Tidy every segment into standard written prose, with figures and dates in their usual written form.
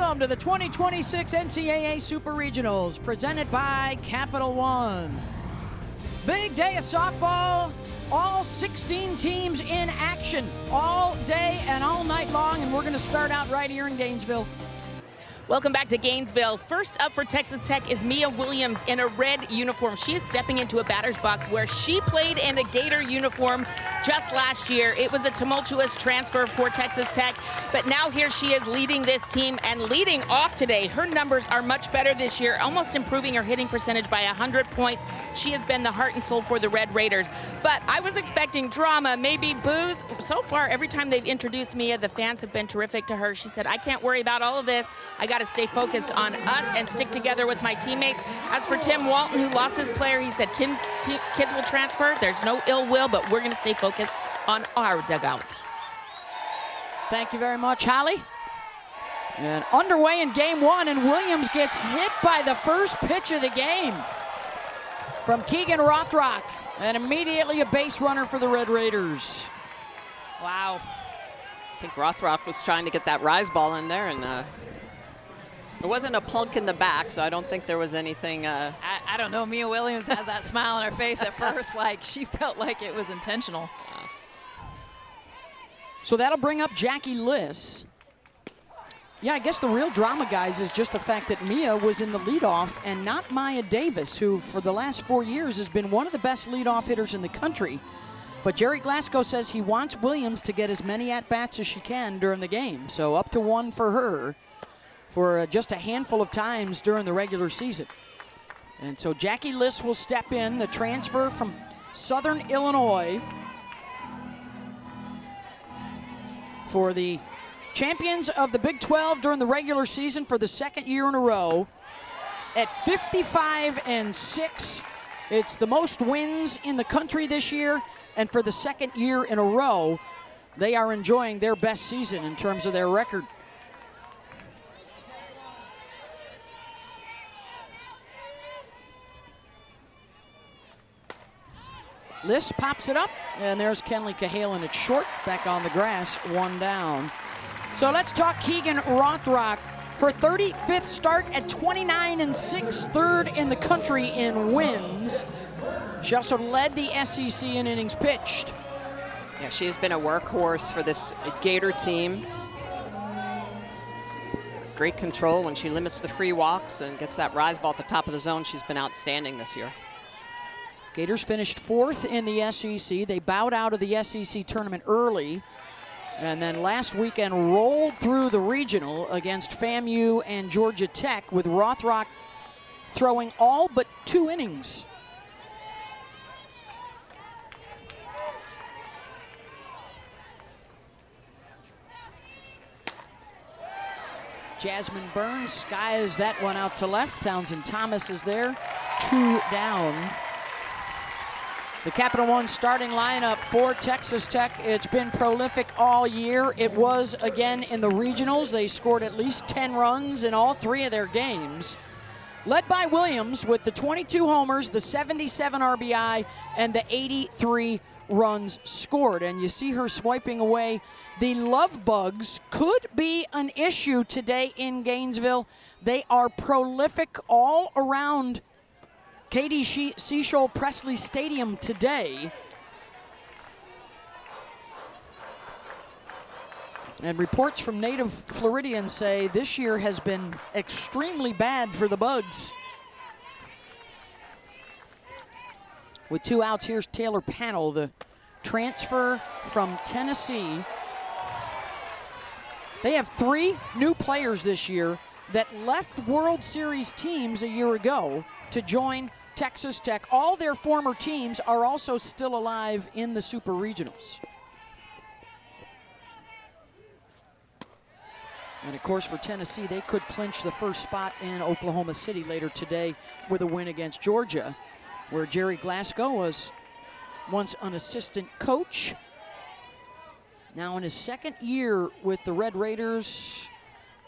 Welcome to the 2026 NCAA Super Regionals, presented by Capital One. Big day of softball, all 16 teams in action all day and all night long, and we're going to start out right here in Gainesville. Welcome back to Gainesville. First up for Texas Tech is Mia Williams in a red uniform. She is stepping into a batter's box where she played in a Gator uniform just last year. It was a tumultuous transfer for Texas Tech, but now here she is leading this team and leading off today. Her numbers are much better this year, almost improving her hitting percentage by 100 points. She has been the heart and soul for the Red Raiders, but I was expecting drama, maybe boos. So far, every time they've introduced Mia, the fans have been terrific to her. She said, I can't worry about all of this. I got to stay focused on us and stick together with my teammates. As for Tim Walton, who lost this player, he said kids will transfer. There's no ill will, but we're going to stay focused on our dugout. Thank you very much, Holly. And underway in game one, and Williams gets hit by the first pitch of the game from Keegan Rothrock, and immediately a base runner for the Red Raiders. Wow. I think Rothrock was trying to get that rise ball in there, and it wasn't a plunk in the back, so I don't think there was anything. I don't know. Mia Williams has that smile on her face at first, like she felt like it was intentional. So that'll bring up Jackie Liss. Yeah, I guess the real drama, guys, is just the fact that Mia was in the leadoff and not Maya Davis, who for the last 4 years has been one of the best leadoff hitters in the country. But Jerry Glasgow says he wants Williams to get as many at-bats as she can during the game. So up to one for her for just a handful of times during the regular season. And so Jackie Liss will step in, the transfer from Southern Illinois, for the champions of the Big 12 during the regular season for the second year in a row. At 55-6, it's the most wins in the country this year, and for the second year in a row, they are enjoying their best season in terms of their record. Liss pops it up, and there's Kenley Cahalan at short, back on the grass, one down. So let's talk Keegan Rothrock. Her 35th start at 29-6, third in the country in wins. She also led the SEC in innings pitched. Yeah, she has been a workhorse for this Gator team. Great control when she limits the free walks and gets that rise ball at the top of the zone. She's been outstanding this year. Gators finished fourth in the SEC. They bowed out of the SEC tournament early, and then last weekend rolled through the regional against FAMU and Georgia Tech, with Rothrock throwing all but 2 innings. Jasmine Burns skies that one out to left. Townsend Thomas is there, 2 down. The Capital One starting lineup for Texas Tech, it's been prolific all year. It was again in the regionals. They scored at least 10 runs in all 3 of their games. Led by Williams with the 22 homers, the 77 RBI, and the 83 runs scored. And you see her swiping away. The love bugs could be an issue today in Gainesville. They are prolific all around Katie Seashole Presley Stadium today. And reports from native Floridians say this year has been extremely bad for the Bugs. With 2 outs, here's Taylor Pannell, the transfer from Tennessee. They have 3 new players this year that left World Series teams a year ago to join Texas Tech. All their former teams are also still alive in the Super Regionals. And of course for Tennessee, they could clinch the first spot in Oklahoma City later today with a win against Georgia, where Jerry Glasgow was once an assistant coach. Now in his second year with the Red Raiders,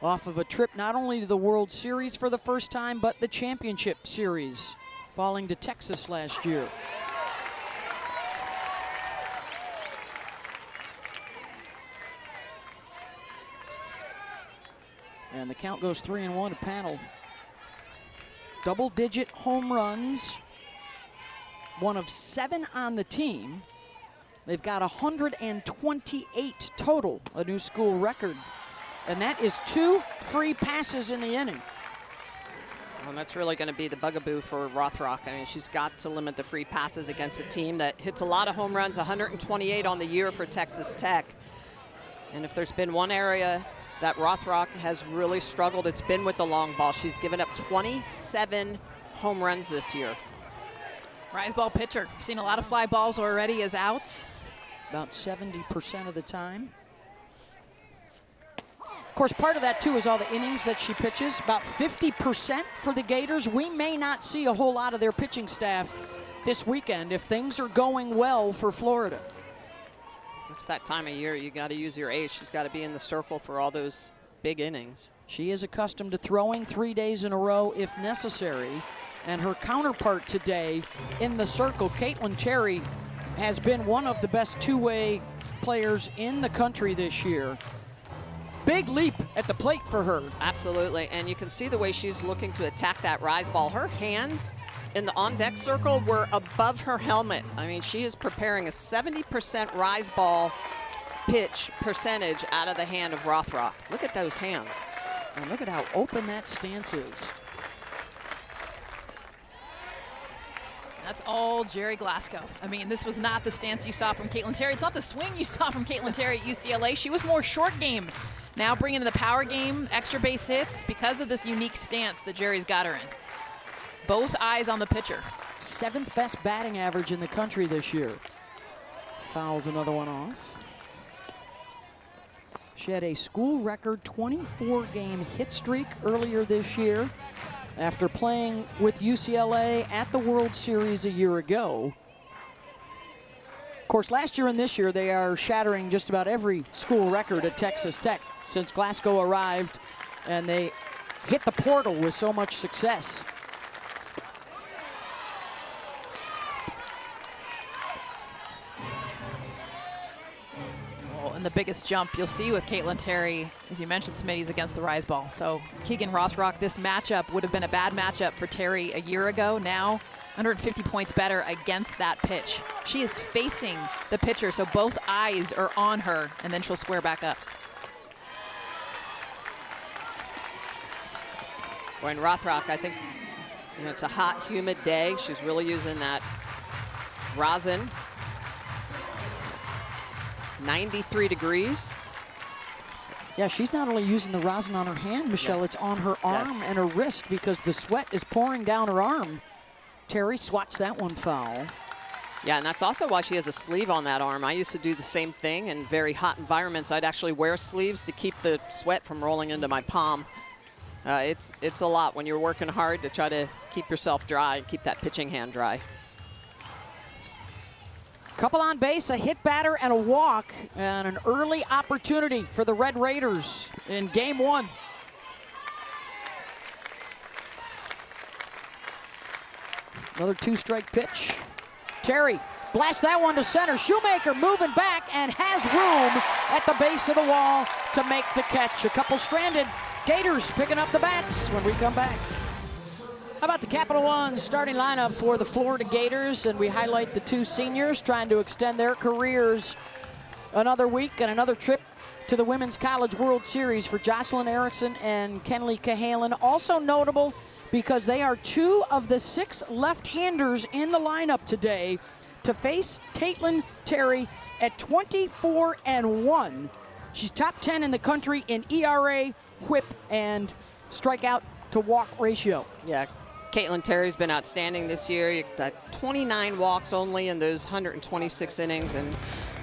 off of a trip not only to the World Series for the first time, but the Championship Series, falling to Texas last year. And the count goes 3-1 to Panel. Double-digit home runs, one of 7 on the team. They've got 128 total, a new school record. And that is 2 free passes in the inning. Well, that's really going to be the bugaboo for Rothrock. I mean, she's got to limit the free passes against a team that hits a lot of home runs, 128 on the year for Texas Tech. And if there's been one area that Rothrock has really struggled, it's been with the long ball. She's given up 27 home runs this year. Rise ball pitcher. We've seen a lot of fly balls already as outs. About 70% of the time. Of course, part of that, too, is all the innings that she pitches. About 50% for the Gators. We may not see a whole lot of their pitching staff this weekend if things are going well for Florida. It's that time of year. You got to use your ace. She's got to be in the circle for all those big innings. She is accustomed to throwing 3 days in a row if necessary. And her counterpart today in the circle, Caitlin Cherry, has been one of the best two-way players in the country this year. Big leap at the plate for her. Absolutely, and you can see the way she's looking to attack that rise ball. Her hands in the on-deck circle were above her helmet. I mean, she is preparing a 70% rise ball pitch percentage out of the hand of Rothrock. Look at those hands. And look at how open that stance is. That's all Jerry Glasgow. I mean, this was not the stance you saw from Caitlin Terry. It's not the swing you saw from Caitlin Terry at UCLA. She was more short game. Now bringing in the power game, extra base hits because of this unique stance that Jerry's got her in. Both eyes on the pitcher. 7th best batting average in the country this year. Fouls another one off. She had a school record 24-game hit streak earlier this year after playing with UCLA at the World Series a year ago. Of course, last year and this year, they are shattering just about every school record at Texas Tech since Glasgow arrived, and they hit the portal with so much success. And the biggest jump you'll see with Caitlin Terry, as you mentioned, Smitty's against the rise ball. So Keegan Rothrock, this matchup would have been a bad matchup for Terry a year ago. Now 150 points better against that pitch. She is facing the pitcher, so both eyes are on her, and then she'll square back up. When Rothrock, I think, it's a hot, humid day. She's really using that rosin. It's 93 degrees. Yeah, she's not only using the rosin on her hand, Michelle, it's on her arm and her wrist because the sweat is pouring down her arm. Terry swats that one foul. Yeah, and that's also why she has a sleeve on that arm. I used to do the same thing in very hot environments. I'd actually wear sleeves to keep the sweat from rolling into my palm. It's a lot when you're working hard to try to keep yourself dry and keep that pitching hand dry. Couple on base, a hit batter and a walk, and an early opportunity for the Red Raiders in game 1. Another 2-strike pitch. Terry blasts that one to center. Shoemaker moving back and has room at the base of the wall to make the catch. A couple stranded. Gators picking up the bats when we come back. How about the Capital One starting lineup for the Florida Gators? And we highlight the 2 seniors trying to extend their careers another week and another trip to the Women's College World Series for Jocelyn Erickson and Kenley Cahalan. Also notable because they are 2 of the 6 left-handers in the lineup today to face Caitlin Terry at 24-1. She's top 10 in the country in ERA, whip, and strikeout to walk ratio. Yeah, Caitlin Terry's been outstanding this year. You got 29 walks only in those 126 innings. And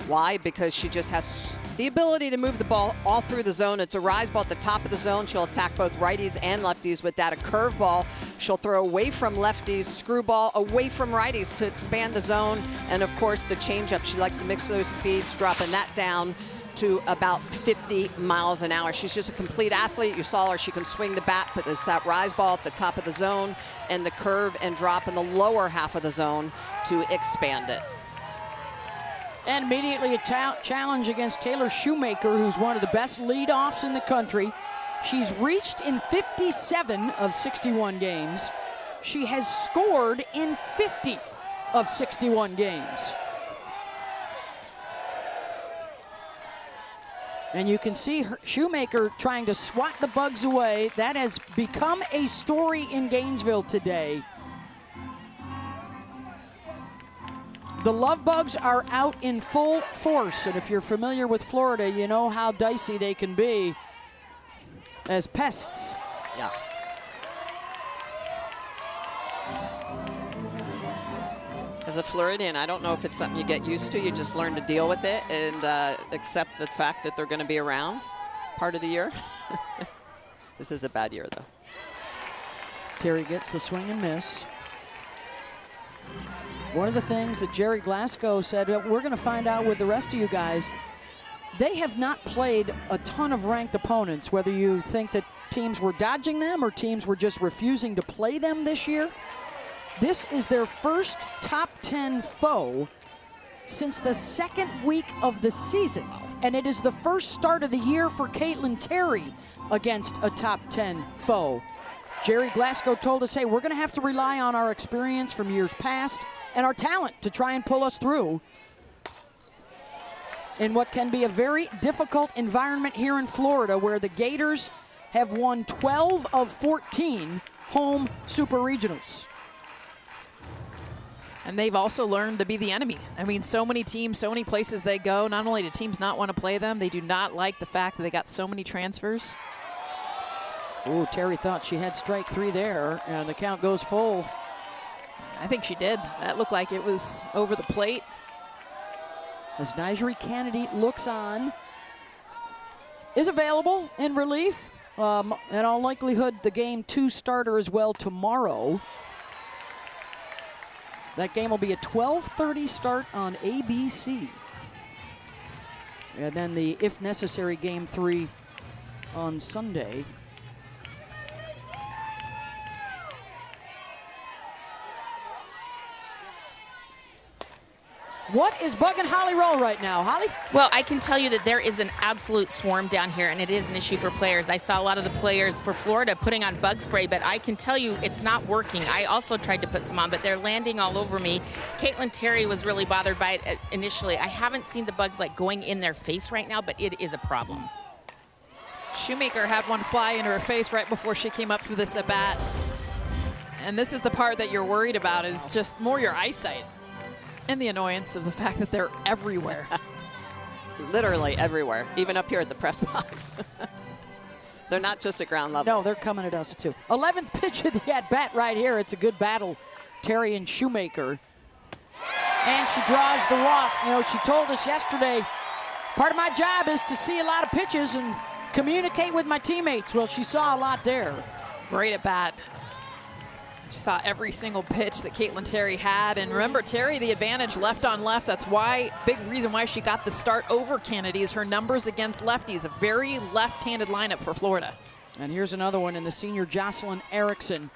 why? Because she just has the ability to move the ball all through the zone. It's a rise ball at the top of the zone. She'll attack both righties and lefties with that. A curveball she'll throw away from lefties, screwball away from righties to expand the zone. And of course the changeup. She likes to mix those speeds, dropping that down to about 50 miles an hour. She's just a complete athlete. You saw her, she can swing the bat, but it's that rise ball at the top of the zone and the curve and drop in the lower half of the zone to expand it. And immediately a challenge against Taylor Shoemaker, who's one of the best leadoffs in the country. She's reached in 57 of 61 games. She has scored in 50 of 61 games. And you can see Shoemaker trying to swat the bugs away. That has become a story in Gainesville today. The love bugs are out in full force, and if you're familiar with Florida, you know how dicey they can be as pests. Yeah. As a Floridian, I don't know if it's something you get used to. You just learn to deal with it and accept the fact that they're going to be around part of the year. This is a bad year, though. Terry gets the swing and miss. One of the things that Jerry Glasgow said, we're going to find out with the rest of you guys, they have not played a ton of ranked opponents, whether you think that teams were dodging them or teams were just refusing to play them this year. This is their first top 10 foe since the second week of the season. And it is the first start of the year for Caitlin Terry against a top 10 foe. Jerry Glasgow told us, hey, we're going to have to rely on our experience from years past and our talent to try and pull us through in what can be a very difficult environment here in Florida, where the Gators have won 12 of 14 home Super Regionals. And they've also learned to be the enemy. I mean, so many teams, so many places they go, not only do teams not want to play them, they do not like the fact that they got so many transfers. Ooh, Terry thought she had strike 3 there, and the count goes full. I think she did. That looked like it was over the plate. As Nigeri Kennedy looks on, is available in relief. In all likelihood, the game 2 starter as well tomorrow. That game will be a 12:30 start on ABC. And then the, if necessary, game 3 on Sunday. What is bugging Holly Rowe right now, Holly? Well, I can tell you that there is an absolute swarm down here, and it is an issue for players. I saw a lot of the players for Florida putting on bug spray, but I can tell you it's not working. I also tried to put some on, but they're landing all over me. Caitlin Terry was really bothered by it initially. I haven't seen the bugs like going in their face right now, but it is a problem. Shoemaker had one fly into her face right before she came up for this at bat. And this is the part that you're worried about, is just more your eyesight and the annoyance of the fact that they're everywhere. Literally everywhere, even up here at the press box. They're not just at ground level. No, they're coming at us too. 11th pitch of the at-bat right here. It's a good battle, Terry and Shoemaker. And she draws the walk. You know, she told us yesterday, part of my job is to see a lot of pitches and communicate with my teammates. Well, she saw a lot there. Great at bat. She saw every single pitch that Caitlin Terry had. And remember, Terry, the advantage left on left. That's why, big reason why she got the start over Kennedy, is her numbers against lefties. A very left-handed lineup for Florida. And here's another one in the senior Jocelyn Erickson.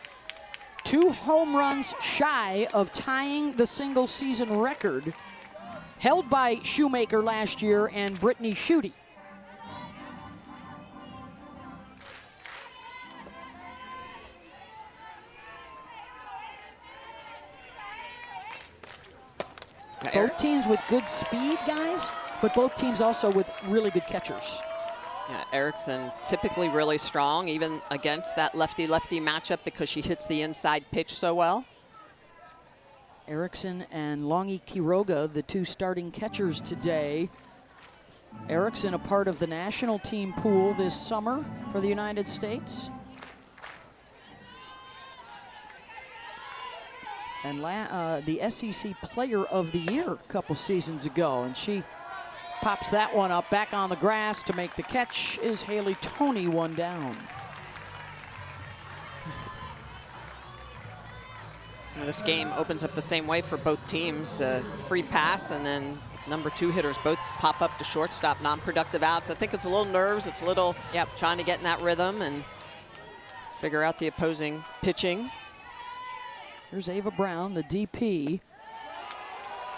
2 home runs shy of tying the single season record held by Shoemaker last year and Brittany Schutte. Both teams with good speed, guys, but both teams also with really good catchers. Yeah, Erickson typically really strong, even against that lefty-lefty matchup, because she hits the inside pitch so well. Erickson and Longi Quiroga, the 2 starting catchers today. Erickson, a part of the national team pool this summer for the United States. And the SEC Player of the Year a couple seasons ago. And she pops that one up back on the grass to make the catch. Is Haley Toney, 1 down. And this game opens up the same way for both teams. Free pass, and then number 2 hitters both pop up to shortstop, non-productive outs. I think it's a little nerves. It's a little trying to get in that rhythm and figure out the opposing pitching. Here's Ava Brown, the DP.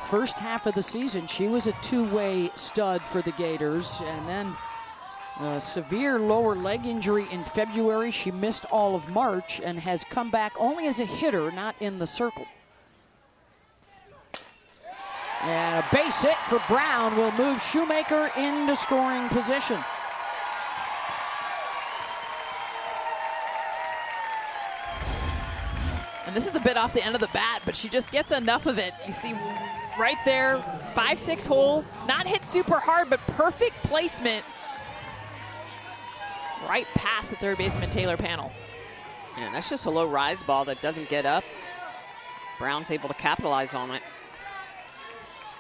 First half of the season, she was a 2-way stud for the Gators. And then A severe lower leg injury in February. She missed all of March and has come back only as a hitter, not in the circle. And a base hit for Brown will move Shoemaker into scoring position. And this is a bit off the end of the bat, but she just gets enough of it. You see right there, 5-6 hole, not hit super hard, but perfect placement. Right past the third baseman Taylor Panel. Yeah, that's just a low rise ball that doesn't get up. Brown's able to capitalize on it.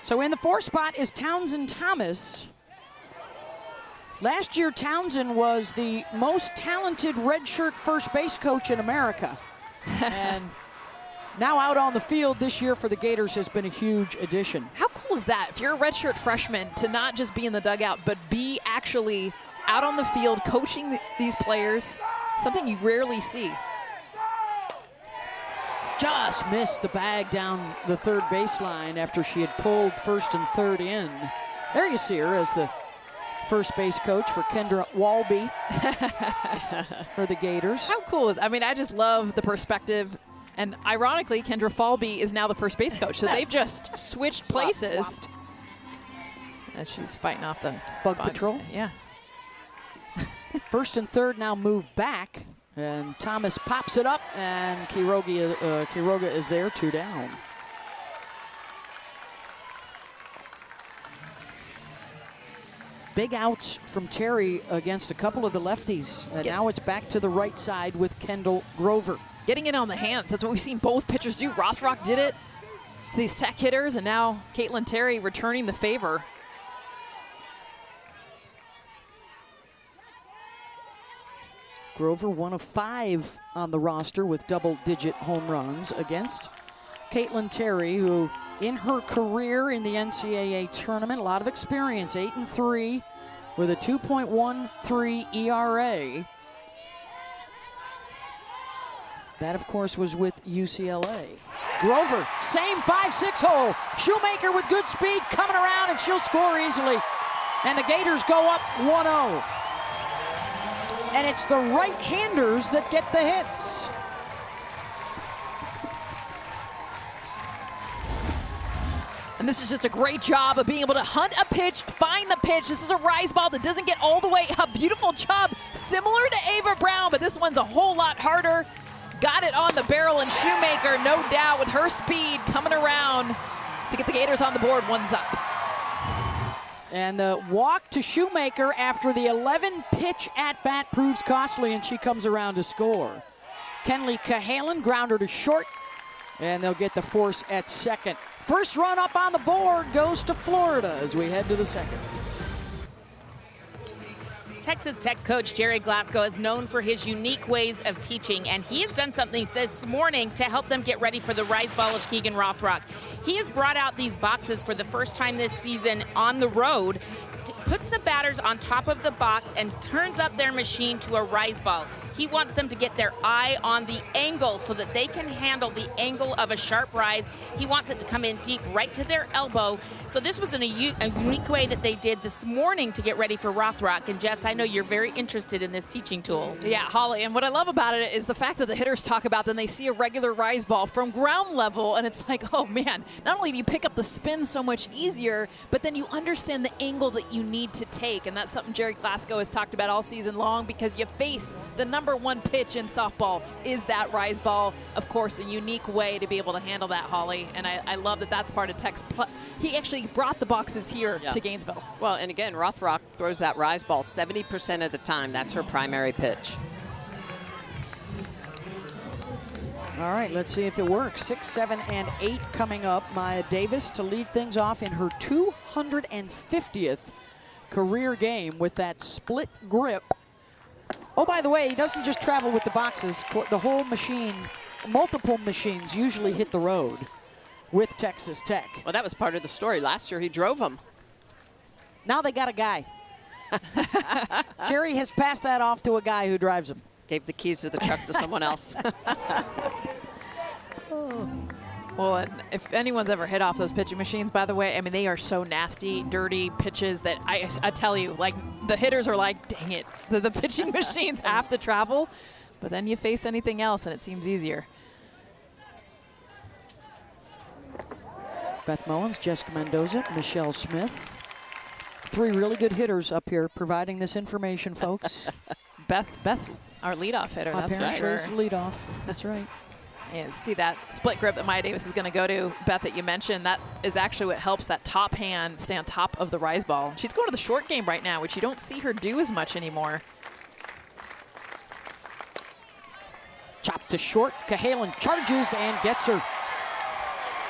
So in the 4 spot is Townsend Thomas. Last year, Townsend was the most talented redshirt first base coach in America. And now out on the field this year for the Gators has been a huge addition. How cool is that? If you're a redshirt freshman, to not just be in the dugout, but be actually out on the field coaching these players, something you rarely see. Just missed the bag down the third baseline after she had pulled first and third in. There you see her as the first base coach for Kendra Walby for the Gators. How cool is, I mean, I just love the perspective. And ironically, Kendra Falby is now the first base coach. So they've just switched places. Swapped. And she's fighting off the Bug bugs. patrol. Yeah. First and third now move back. And Thomas pops it up, and Quiroga is there, 2 down. Big outs from Terry against a couple of the lefties. Now it's back to the right side with Kendall Grover. Getting it on the hands. That's what we've seen both pitchers do. Rothrock did it to these Tech hitters, and now Caitlin Terry returning the favor. Grover, 1 of 5 on the roster with double-digit home runs against Caitlin Terry, who in her career in the NCAA tournament, a lot of experience, 8-3 with a 2.13 ERA. That, of course, was with UCLA. Grover, same 5-6 hole. Shoemaker with good speed coming around, and she'll score easily. And the Gators go up 1-0. And it's the right-handers that get the hits. And this is just a great job of being able to hunt a pitch, find the pitch. This is a rise ball that doesn't get all the way up. Beautiful job, similar to Ava Brown, but this one's a whole lot harder. Got it on the barrel, and Shoemaker, no doubt, with her speed coming around to get the Gators on the board. 1's up. And the walk to Shoemaker after the 11-pitch at-bat proves costly, and she comes around to score. Kenley Cahalan, grounder to short, and they'll get the force at second. First run up on the board goes to Florida as we head to the second. Texas Tech coach Jerry Glasgow is known for his unique ways of teaching, and he has done something this morning to help them get ready for the rise ball of Keegan Rothrock. He has brought out these boxes for the first time this season on the road, puts the batters on top of the box, and turns up their machine to a rise ball. He wants them to get their eye on the angle so that they can handle the angle of a sharp rise. He wants it to come in deep right to their elbow. So this was a unique way that they did this morning to get ready for Rothrock. And Jess, I know you're very interested in this teaching tool. Yeah, Holly, and what I love about it is the fact that the hitters talk about then they see a regular rise ball from ground level, and it's like, oh man, not only do you pick up the spin so much easier, but then you understand the angle that you need to take. And that's something Jerry Glasgow has talked about all season long, because you face the #1 pitch in softball is that rise ball. Of course, a unique way to be able to handle that, Holly. And I love that that's part of Tech's. He actually brought the boxes here to Gainesville. Well, and again, Rothrock throws that rise ball 70% of the time. That's her primary pitch. All right, let's see if it works. 6, 7, and 8 coming up. Maya Davis to lead things off in her 250th career game with that split grip. Oh, by the way, he doesn't just travel with the boxes. The whole machine, multiple machines usually hit the road with Texas Tech. Well, that was part of the story. Last year, he drove them. Now they got a guy. Jerry has passed that off to a guy who drives them. Gave the keys to the truck to someone else. Well, and if anyone's ever hit off those pitching machines, by the way, I mean, they are so nasty, dirty pitches that I tell you, like, the hitters are like, dang it, the pitching machines have to travel. But then you face anything else, and it seems easier. Beth Mullins, Jessica Mendoza, Michelle Smith. 3 really good hitters up here providing this information, folks. Beth, our leadoff hitter. That's Apparently right. is the leadoff. That's right. And see that split grip that Maya Davis is going to go to, Beth, that you mentioned, that is actually what helps that top hand stay on top of the rise ball. She's going to the short game right now, which you don't see her do as much anymore. Chop to short. Cahalan charges and gets her.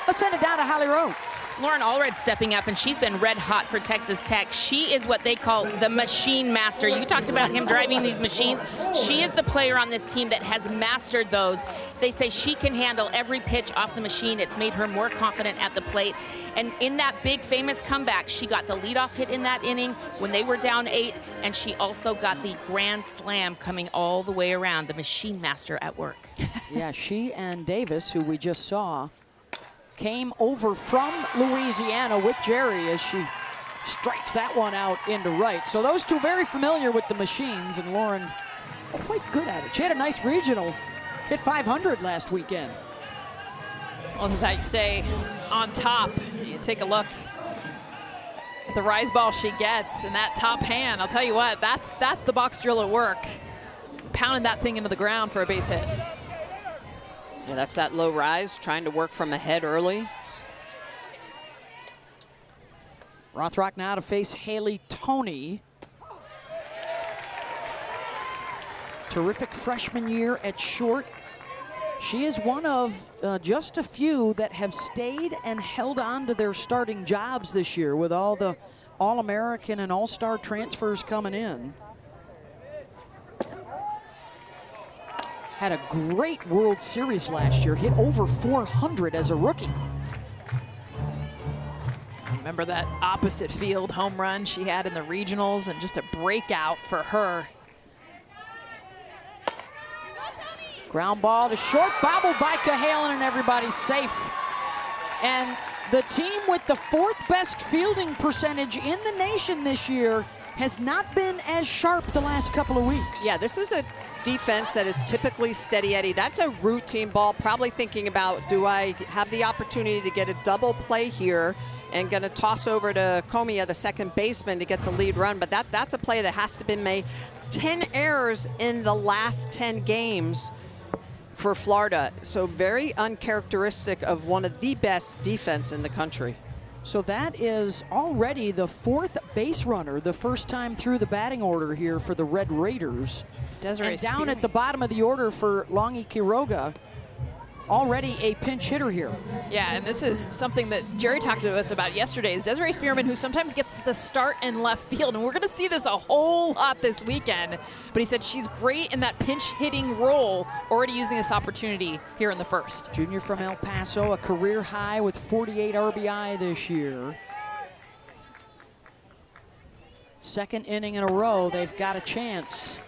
Let's send it down to Holly Rowe. Lauren Allred stepping up, and she's been red hot for Texas Tech. She is what they call the machine master. You talked about him driving these machines. She is the player on this team that has mastered those. They say she can handle every pitch off the machine. It's made her more confident at the plate. And in that big famous comeback, she got the leadoff hit in that inning when they were down 8, and she also got the grand slam coming all the way around. The machine master at work. Yeah, she and Davis, who we just saw, came over from Louisiana with Jerry as she strikes that one out into right. So those two very familiar with the machines, and Lauren quite good at it. She had a nice regional, hit 500 last weekend. Well, this is how you stay on top. You take a look at the rise ball she gets and that top hand. I'll tell you what, that's the box drill at work. Pounding that thing into the ground for a base hit. Yeah, that's that low rise, trying to work from ahead early. Rothrock now to face Haley Toney. Terrific freshman year at short. She is one of just a few that have stayed and held on to their starting jobs this year with all the All-American and All-Star transfers coming in. Had a great World Series last year, hit over 400 as a rookie. Remember that opposite field home run she had in the regionals, and just a breakout for her. Ground ball to short, bobbled by Cahalan, and everybody's safe. And the team with the 4th best fielding percentage in the nation this year has not been as sharp the last couple of weeks. Yeah, this is a defense that is typically steady Eddie. That's a routine ball, probably thinking about, do I have the opportunity to get a double play here, and going to toss over to Comia, the second baseman, to get the lead run. But that's a play that has to be made. 10 errors in the last 10 games for Florida. So very uncharacteristic of one of the best defense in the country. So that is already the 4th base runner, the first time through the batting order here for the Red Raiders. Desiree and down Spearman. at the bottom of the order for Longy Quiroga, already a pinch hitter here. Yeah, and this is something that Jerry talked to us about yesterday, is Desiree Spearman, who sometimes gets the start in left field, and we're going to see this a whole lot this weekend. But he said she's great in that pinch hitting role, already using this opportunity here in the first. Junior from El Paso, a career high with 48 RBI this year. Second inning in a row, they've got a chance.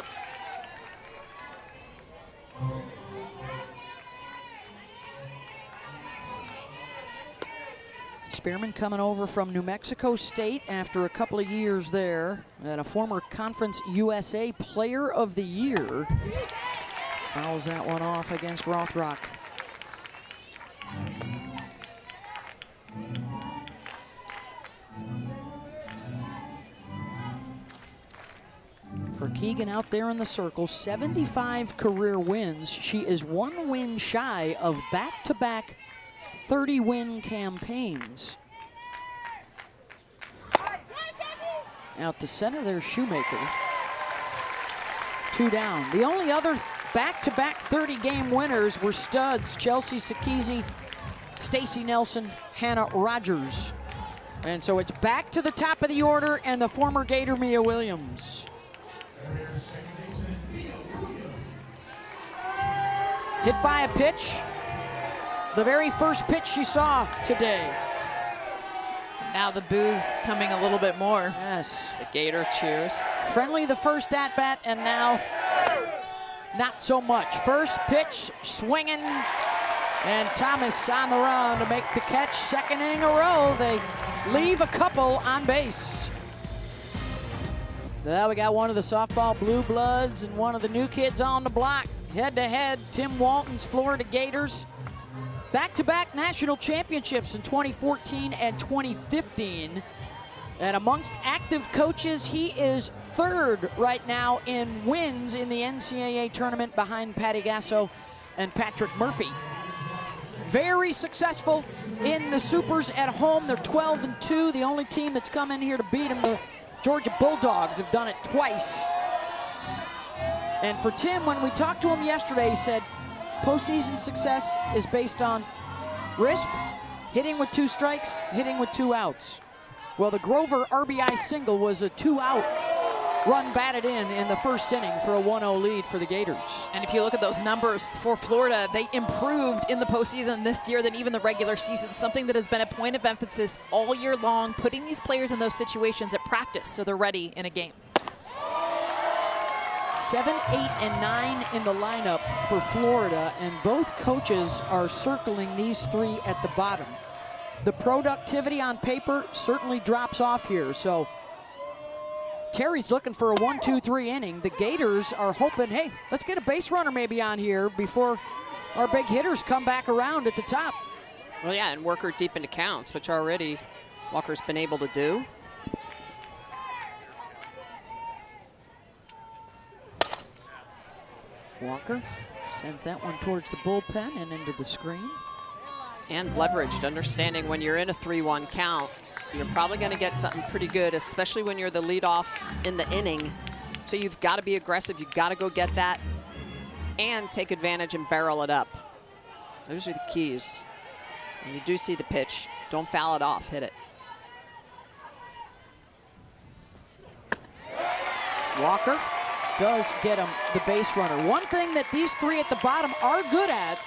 Spearman coming over from New Mexico State after a couple of years there, and a former Conference USA Player of the Year. Fouls that one off against Rothrock. For Keegan out there in the circle, 75 career wins. She is 1 win shy of back-to-back 30-win campaigns. Out to center there, Shoemaker. 2 down. The only other back-to-back 30-game winners were studs, Chelsea Sakisi, Stacy Nelson, Hannah Rogers. And so it's back to the top of the order and the former Gator Mia Williams. Hit by a pitch. The very first pitch she saw today. Now the boos coming a little bit more. Yes. The Gator cheers. Friendly the first at-bat, and now not so much. First pitch, swinging, and Thomas on the run to make the catch. Second inning in a row, they leave a couple on base. Well, we got one of the softball blue bloods and one of the new kids on the block. Head-to-head, Tim Walton's Florida Gators. Back-to-back national championships in 2014 and 2015. And amongst active coaches, he is third right now in wins in the NCAA tournament behind Patty Gasso and Patrick Murphy. Very successful in the Supers at home. They're 12-2. The only team that's come in here to beat them, the Georgia Bulldogs, have done it twice. And for Tim, when we talked to him yesterday, he said postseason success is based on RISP, hitting with 2 strikes, hitting with 2 outs. Well, the Grover RBI single was a 2-out run batted in the first inning for a 1-0 lead for the Gators. And if you look at those numbers for Florida, they improved in the postseason this year than even the regular season, something that has been a point of emphasis all year long, putting these players in those situations at practice so they're ready in a game. 7, 8, and 9 in the lineup for Florida, and both coaches are circling these 3 at the bottom. The productivity on paper certainly drops off here, so Terry's looking for a 1-2-3 inning. The Gators are hoping, hey, let's get a base runner maybe on here before our big hitters come back around at the top. Well, yeah, and work her deep into counts, which already Walker's been able to do. Walker sends that one towards the bullpen and into the screen. And leveraged, understanding when you're in a 3-1 count, you're probably going to get something pretty good, especially when you're the leadoff in the inning. So you've got to be aggressive. You've got to go get that and take advantage and barrel it up. Those are the keys. When you do see the pitch, don't foul it off, hit it. Walker does get him the base runner. One thing that these 3 at the bottom are good at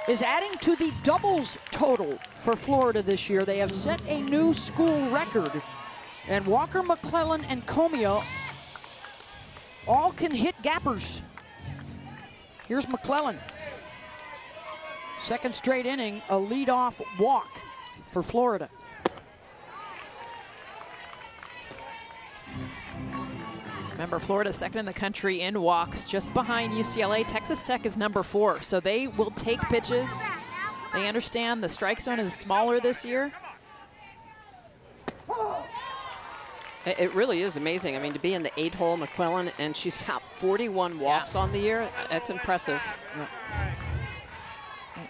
is adding to the doubles total for Florida this year. They have set a new school record. And Walker, McClellan, and Comia all can hit gappers. Here's McClellan. Second straight inning, a leadoff walk for Florida. Remember, Florida's second in the country in walks, just behind UCLA. Texas Tech is number 4, so they will take pitches. They understand the strike zone is smaller this year. It really is amazing. I mean, to be in the 8-hole, McClellan, and she's got 41 walks on the year, that's impressive.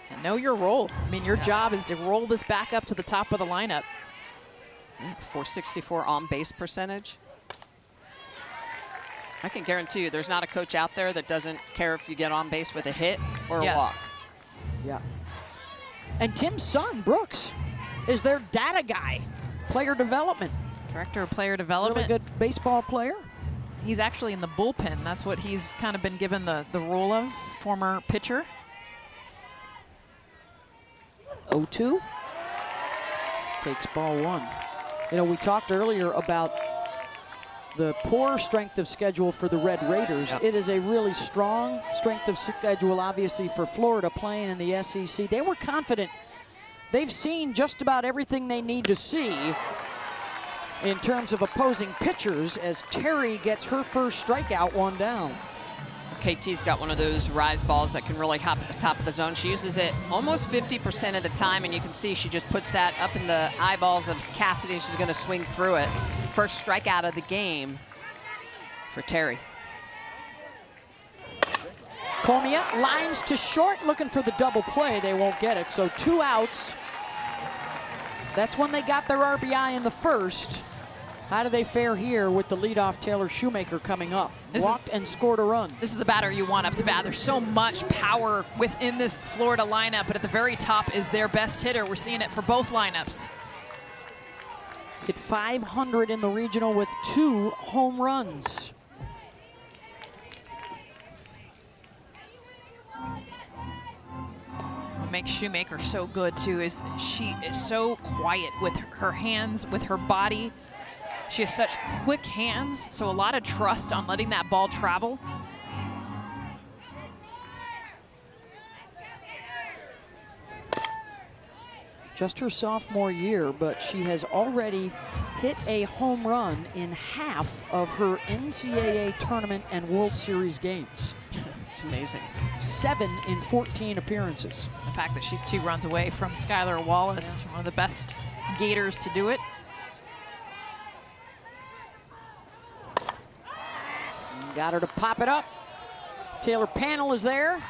And know your role. I mean, your job is to roll this back up to the top of the lineup. Yeah, 464 on-base percentage. I can guarantee you there's not a coach out there that doesn't care if you get on base with a hit or a walk. Yeah. And Tim's son, Brooks, is their data guy, player development. Director of player development. Really good baseball player. He's actually in the bullpen. That's what he's kind of been given the role of, former pitcher. 0-2. Takes ball 1. You know, we talked earlier about the poor strength of schedule for the Red Raiders. It is a really strong strength of schedule, obviously, for Florida playing in the SEC. They were confident. They've seen just about everything they need to see in terms of opposing pitchers as Terry gets her first strikeout, 1 down. KT's got one of those rise balls that can really hop at the top of the zone. She uses it almost 50% of the time, and you can see she just puts that up in the eyeballs of Cassidy, and she's going to swing through it. First strikeout of the game for Terry. Comia lines to short, looking for the double play. They won't get it, so 2 outs. That's when they got their RBI in the first. How do they fare here with the leadoff Taylor Shoemaker coming up? Walked and scored a run. This is the batter you want up to bat. There's so much power within this Florida lineup, but at the very top is their best hitter. We're seeing it for both lineups. Hit 500 in the regional with 2 home runs. What makes Shoemaker so good, too, is she is so quiet with her hands, with her body. She has such quick hands, so a lot of trust on letting that ball travel. Just her sophomore year, but she has already hit a home run in half of her NCAA tournament and World Series games. It's amazing. 7 in 14 appearances. The fact that she's 2 runs away from Skylar Wallace, one of the best Gators to do it. Got her to pop it up. Taylor Panel is there.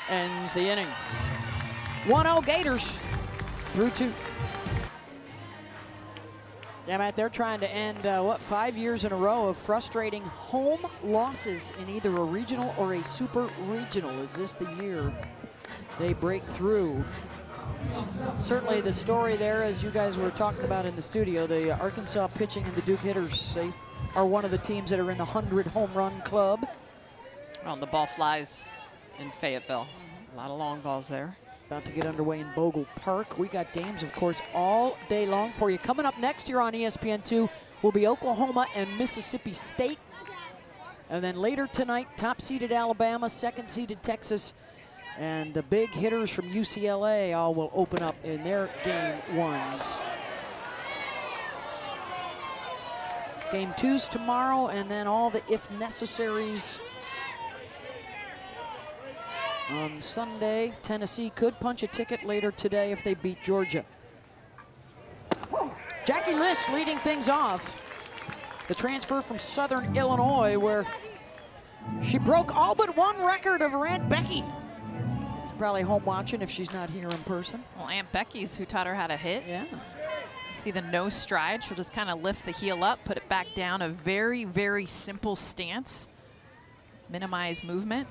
Ends the inning. 1-0 Gators through 2. Yeah, Matt, they're trying to end, 5 years in a row of frustrating home losses in either a regional or a super regional. Is this the year they break through? Certainly the story there, as you guys were talking about in the studio, the Arkansas pitching and the Duke hitters are one of the teams that are in the 100 home run club. Well, the ball flies in Fayetteville. A lot of long balls there. About to get underway in Bogle Park. We got games, of course, all day long for you. Coming up next year on ESPN2 will be Oklahoma and Mississippi State. And then later tonight, top-seeded Alabama, second-seeded Texas, and the big hitters from UCLA all will open up in their game 1s. Game 2s tomorrow, and then all the if-necessaries on Sunday. Tennessee could punch a ticket later today if they beat Georgia. Jackie List leading things off. The transfer from Southern Illinois, where she broke all but one record of her Aunt Becky. She's probably home watching if she's not here in person. Well, Aunt Becky's who taught her how to hit. Yeah. See the no stride? She'll just kind of lift the heel up, put it back down. A very, very simple stance. Minimize movement.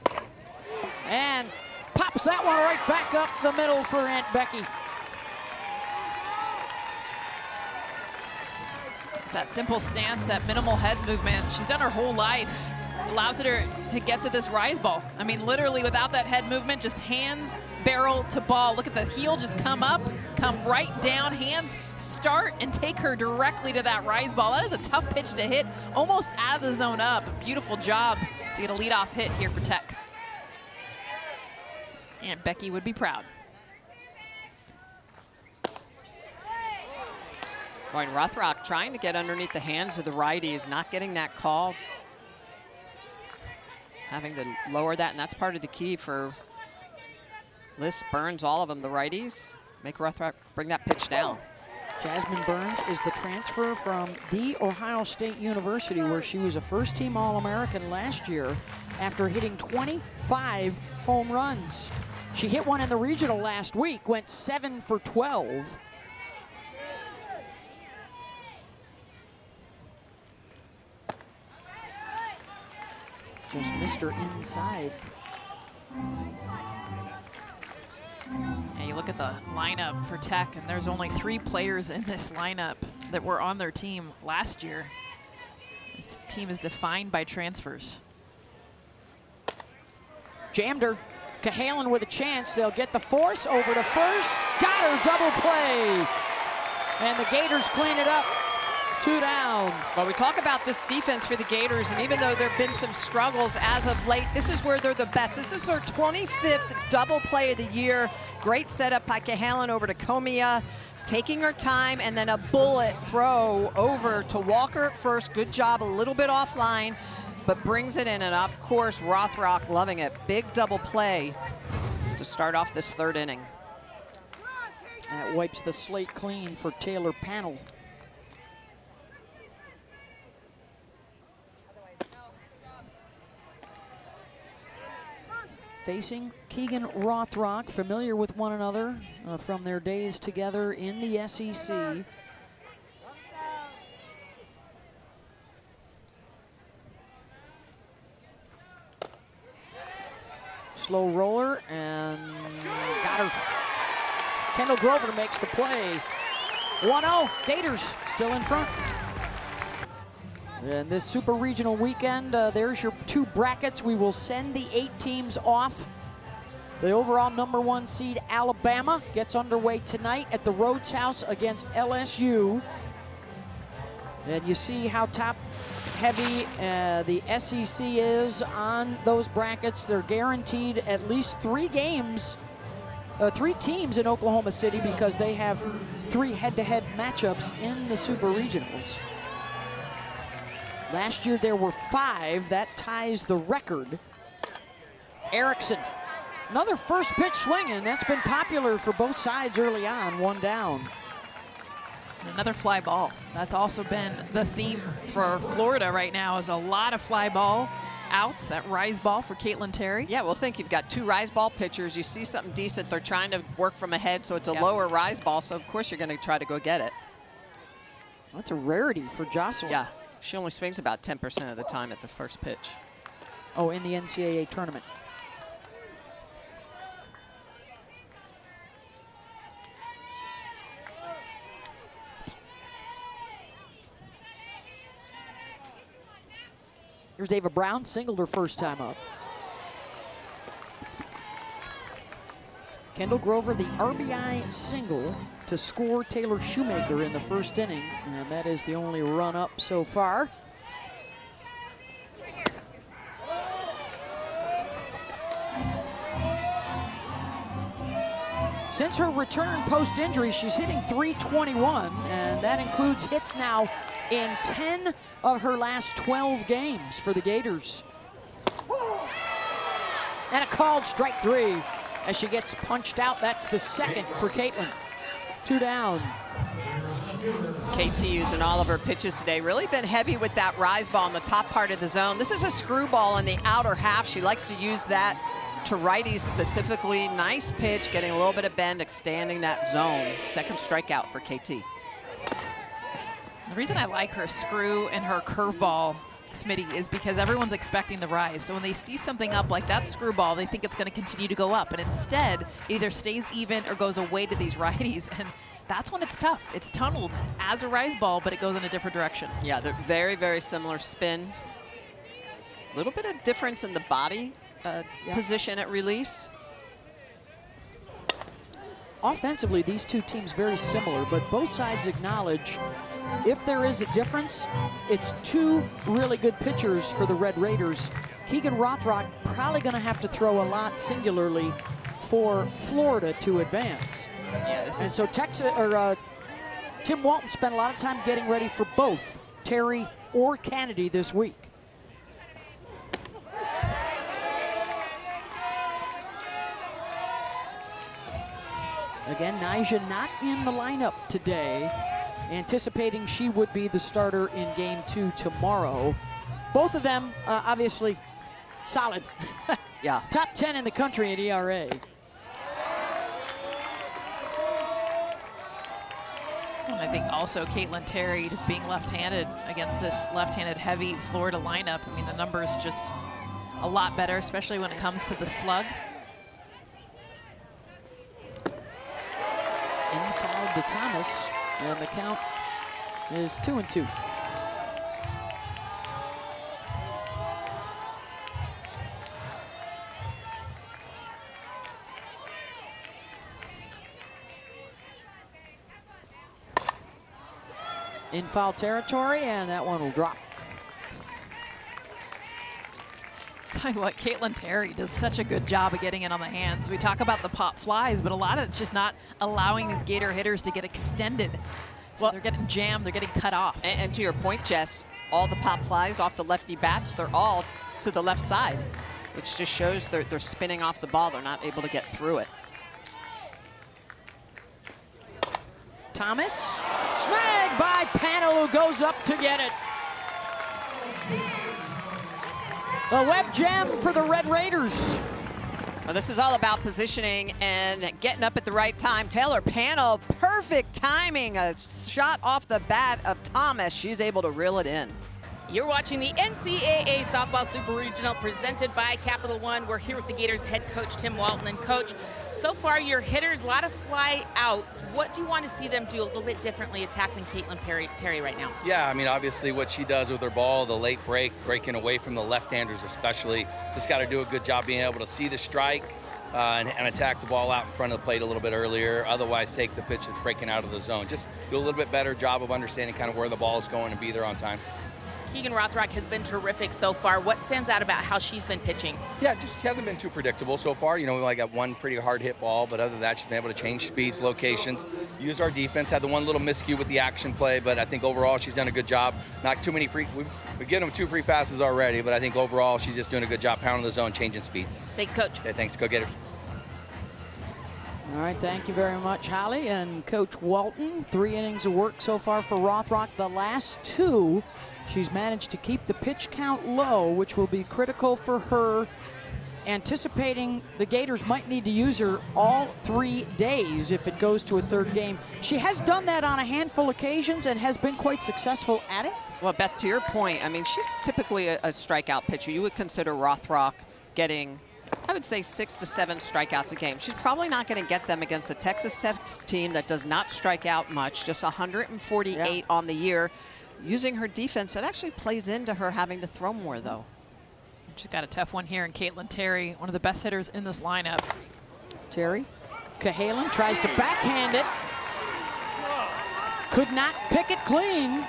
And pops that one right back up the middle for Aunt Becky. It's that simple stance, that minimal head movement. She's done her whole life. Allows her to get to this rise ball. I mean, literally without that head movement, just hands, barrel to ball. Look at the heel just come up, come right down, hands start and take her directly to that rise ball. That is a tough pitch to hit, almost out of the zone up. A beautiful job to get a leadoff hit here for Tech. And Becky would be proud. Ryan Rothrock trying to get underneath the hands of the righties, not getting that call. Having to lower that, and that's part of the key for Liz Burns, all of them, the righties. Make Rothrock bring that pitch down. Jasmine Burns is the transfer from The Ohio State University, where she was a first-team All-American last year after hitting 25 home runs. She hit one in the regional last week, went 7 for 12. Just missed her inside. Yeah, you look at the lineup for Tech, and there's only 3 players in this lineup that were on their team last year. This team is defined by transfers. Jammed her. Cahalan with a chance. They'll get the force over to first. Got her, double play. And the Gators clean it up. 2 down. Well, we talk about this defense for the Gators, and even though there have been some struggles as of late, this is where they're the best. This is their 25th double play of the year. Great setup by Cahalan over to Comia, taking her time, and then a bullet throw over to Walker at first. Good job, a little bit offline, but brings it in, and of course, Rothrock loving it. Big double play to start off this 3rd inning. That wipes the slate clean for Taylor Panel. Facing Keegan Rothrock, familiar with one another from their days together in the SEC. Slow roller and got her. Kendall Grover makes the play. 1-0, Gators still in front. And this Super Regional weekend, there's your 2 brackets. We will send the 8 teams off. The overall #1 seed, Alabama, gets underway tonight at the Rhodes House against LSU. And you see how top-heavy the SEC is on those brackets. They're guaranteed at least 3 games, 3 teams in Oklahoma City, because they have 3 head-to-head matchups in the Super Regionals. Last year there were 5. That ties the record. Erickson, another first pitch swinging. That's been popular for both sides early on, 1 down. Another fly ball. That's also been the theme for Florida right now, is a lot of fly ball outs. That rise ball for Caitlin Terry. Yeah, well, think you've got 2 rise ball pitchers. You see something decent, they're trying to work from ahead, so it's a lower rise ball, so of course you're going to try to go get it. That's a rarity for Jocelyn. Yeah, she only swings about 10% of the time at the first pitch. Oh, in the NCAA tournament. Here's Ava Brown, singled her first time up. Kendall Grover, the RBI single to score Taylor Shoemaker in the first inning, and that is the only run up so far. Since her return post-injury, she's hitting .321, and that includes hits now in 10 of her last 12 games for the Gators. And a called strike 3 as she gets punched out. That's the second for Caitlin. 2 down. KT using all of her pitches today. Really been heavy with that rise ball in the top part of the zone. This is a screwball in the outer half. She likes to use that to righties specifically. Nice pitch, getting a little bit of bend, extending that zone. Second strikeout for KT. The reason I like her screw and her curveball, Smitty, is because everyone's expecting the rise. So when they see something up like that screwball, they think it's going to continue to go up. And instead, it either stays even or goes away to these righties. And that's when it's tough. It's tunneled as a rise ball, but it goes in a different direction. Yeah, they're very, very similar spin. A little bit of difference in the body position at release. Offensively, these two teams very similar, but both sides acknowledge if there is a difference, it's 2 really good pitchers for the Red Raiders. Keegan Rothrock probably going to have to throw a lot singularly for Florida to advance. Yeah, and so Tim Walton spent a lot of time getting ready for both Terry or Kennedy this week. Again, Nyjah not in the lineup today, anticipating she would be the starter in Game 2 tomorrow. Both of them, obviously, solid. Yeah. Top 10 in the country in ERA. And I think also Caitlin Terry just being left-handed against this left-handed heavy Florida lineup. I mean, the numbers just a lot better, especially when it comes to the slug. Inside to Thomas, and the count is 2-2. In foul territory, and that one will drop. Tell you what, Caitlin Terry does such a good job of getting it on the hands. We talk about the pop flies, but a lot of it's just not allowing these Gator hitters to get extended. So well, they're getting jammed, they're getting cut off. And to your point, Jess, all the pop flies off the lefty bats, they're all to the left side, which just shows they're spinning off the ball. They're not able to get through it. Thomas, snagged by Panel, who goes up to get it. A web jam for the Red Raiders. Well, this is all about positioning and getting up at the right time. Taylor Panel, perfect timing. A shot off the bat of Thomas. She's able to reel it in. You're watching the NCAA Softball Super Regional presented by Capital One. We're here with the Gators head coach, Tim Walton. And coach, so far your hitters, a lot of fly outs. What do you want to see them do a little bit differently attacking Caitlin Terry right now? Yeah, I mean, obviously what she does with her ball, the late breaking away from the left-handers especially, just got to do a good job being able to see the strike and attack the ball out in front of the plate a little bit earlier. Otherwise, take the pitch that's breaking out of the zone. Just do a little bit better job of understanding kind of where the ball is going and be there on time. Keegan Rothrock has been terrific so far. What stands out about how she's been pitching? Yeah, just hasn't been too predictable so far. You know, we only got one pretty hard hit ball, but other than that, she's been able to change speeds, locations, use our defense. Had the one little miscue with the action play, but I think overall she's done a good job. Not too many free. We've given them 2 free passes already, but I think overall she's just doing a good job pounding the zone, changing speeds. Thanks, Coach. Yeah, thanks. Go get her. All right, thank you very much, Holly and Coach Walton. 3 innings of work so far for Rothrock. The last 2, she's managed to keep the pitch count low, which will be critical for her, anticipating the Gators might need to use her all 3 days if it goes to a 3rd game. She has done that on a handful of occasions and has been quite successful at it. Well, Beth, to your point, I mean, she's typically a strikeout pitcher. You would consider Rothrock getting, I would say, 6 to 7 strikeouts a game. She's probably not going to get them against a Texas Tech team that does not strike out much, just 148 on the year. Using her defense, that actually plays into her having to throw more, though. She's got a tough one here in Caitlin Terry, one of the best hitters in this lineup. Terry Cahalan tries to backhand it. Could not pick it clean.